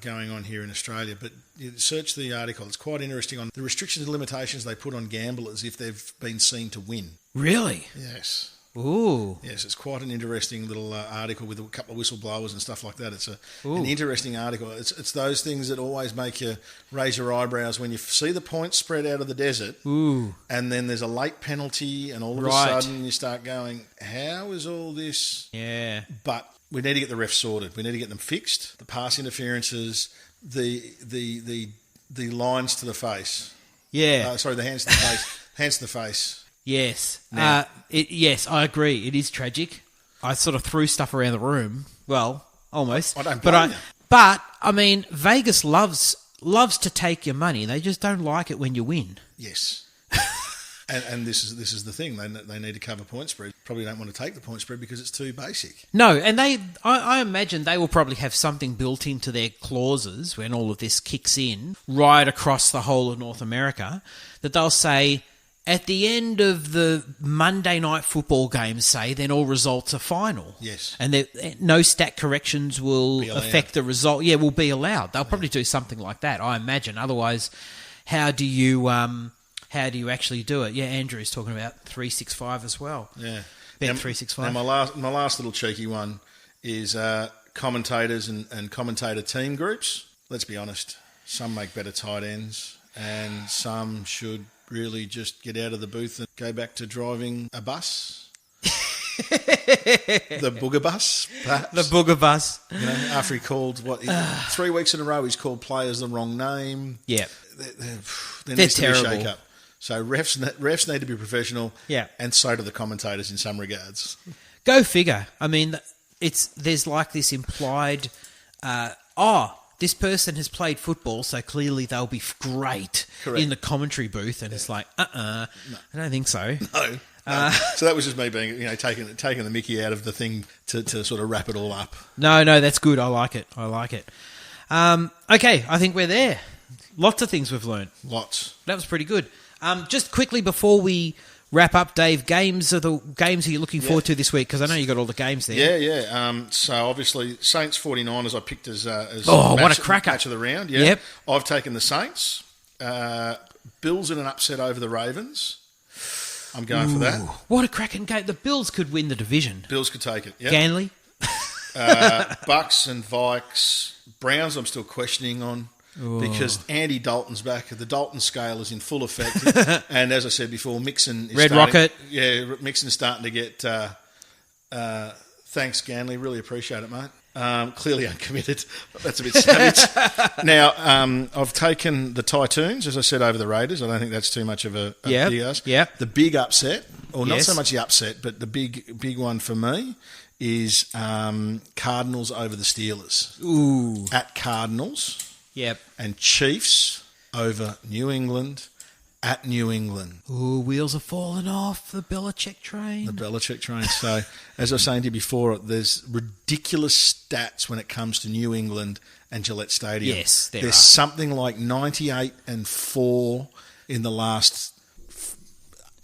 Going on here in Australia. But you search the article. It's quite interesting on the restrictions and limitations they put on gamblers if they've been seen to win. Really? Yes. Ooh. Yes, it's quite an interesting little article with a couple of whistleblowers and stuff like that. It's an interesting article. It's those things that always make you raise your eyebrows when you see the points spread out of the desert. Ooh. And then there's a late penalty, and all of a sudden you start going, how is all this? Yeah. But we need to get the refs sorted. We need to get them fixed. The pass interferences, the lines to the face. Yeah. The hands to the face. Hands to the face. Yes. Now- Yes, I agree. It is tragic. I sort of threw stuff around the room. Well, almost. I don't blame you. But I mean, Vegas loves to take your money. They just don't like it when you win. Yes. and this is the thing. They need to cover point spread. Probably don't want to take the point spread because it's too basic. No, and I imagine they will probably have something built into their clauses when all of this kicks in right across the whole of North America that they'll say, at the end of the Monday night football games, say, then all results are final. Yes. And no stat corrections will affect the result. Yeah, will be allowed. They'll probably do something like that, I imagine. Otherwise, how do you actually do it? Yeah, Andrew's talking about 365 as well. Yeah. Bet 365. Now my last little cheeky one is commentators and commentator team groups. Let's be honest. Some make better tight ends, and some should really just get out of the booth and go back to driving a bus. The booger bus, perhaps. The booger bus. You know, after he called, 3 weeks in a row, he's called players the wrong name. Yeah. There needs terrible. to be a shake-up. So refs need to be professional, yeah, and so do the commentators in some regards. Go figure. I mean, there's like this implied, this person has played football, so clearly they'll be great in the commentary booth, and it's like, no. I don't think so. No. So that was just me being, taking the mickey out of the thing to sort of wrap it all up. No, that's good. I like it. Okay, I think we're there. Lots of things we've learned. Lots. That was pretty good. Just quickly before we wrap up, Dave, games are you looking forward to this week? Because I know you got all the games there. Yeah. So obviously Saints 49ers I picked as what a cracker. Match of the round. Yeah. Yep. I've taken the Saints. Bills in an upset over the Ravens. I'm going for that. What a cracking game. The Bills could win the division. Bills could take it. Yep. Ganley. Bucks and Vikes. Browns I'm still questioning on. Ooh. Because Andy Dalton's back. The Dalton scale is in full effect. And as I said before, Mixon is Rocket. Yeah, Mixon's starting to get... thanks, Ganley. Really appreciate it, mate. Clearly uncommitted. That's a bit savage. Now, I've taken the Titans, as I said, over the Raiders. I don't think that's too much of a big ask. Yeah. The big upset, or not so much the upset, but the big one for me is Cardinals over the Steelers. Ooh. At Cardinals. Yep. And Chiefs over New England at New England. Ooh, wheels are falling off the Belichick train. The Belichick train. So, as I was saying to you before, there's ridiculous stats when it comes to New England and Gillette Stadium. Yes, there There's are. something like 98-4 in the last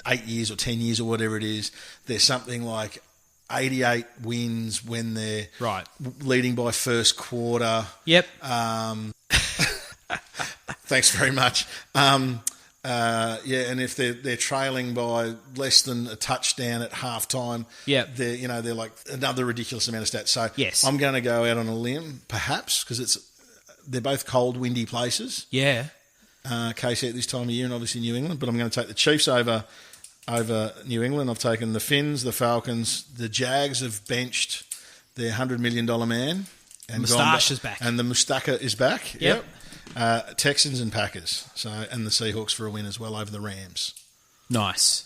8 years or 10 years or whatever it is. There's something like 88 wins when they're leading by first quarter. Yep. Thanks very much. And if they're trailing by less than a touchdown at halftime, they're like another ridiculous amount of stats. So I'm going to go out on a limb, perhaps, because they're both cold, windy places. Yeah. KC at this time of year, and obviously New England. But I'm going to take the Chiefs over New England. I've taken the Finns, the Falcons. The Jags have benched their $100 million man. And Moustache is back. And the Mustaka is back. Yep. Texans and Packers. And the Seahawks for a win as well over the Rams. Nice.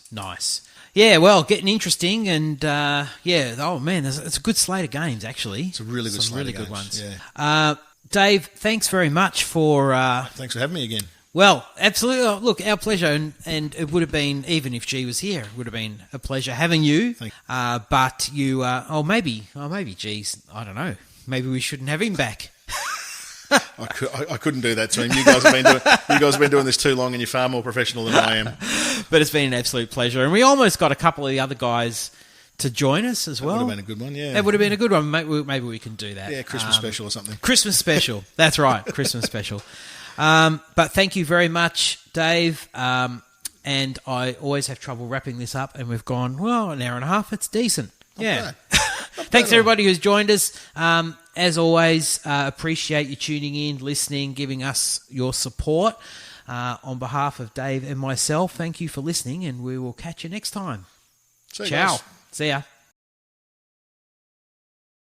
Yeah, well, getting interesting. And, it's a good slate of games, actually. It's a really good slate of games. Good ones. Yeah. Dave, thanks very much for... Thanks for having me again. Well, absolutely. Look, our pleasure, and it would have been, even if G was here, it would have been a pleasure having you. But you, maybe G's, I don't know. Maybe we shouldn't have him back. I couldn't do that to him. You guys have been doing this too long, and you're far more professional than I am. But it's been an absolute pleasure. And we almost got a couple of the other guys to join us as well. That would have been a good one, yeah. That would have been a good one. Maybe we can do that. Yeah, Christmas special or something. Christmas special. That's right, Christmas special. But thank you very much, Dave. And I always have trouble wrapping this up, and we've gone, well, an hour and a half. It's decent. Yeah. Thanks, everybody who's joined us. As always, appreciate you tuning in, listening, giving us your support. On behalf of Dave and myself, thank you for listening, and we will catch you next time. See you Ciao. guys. See ya.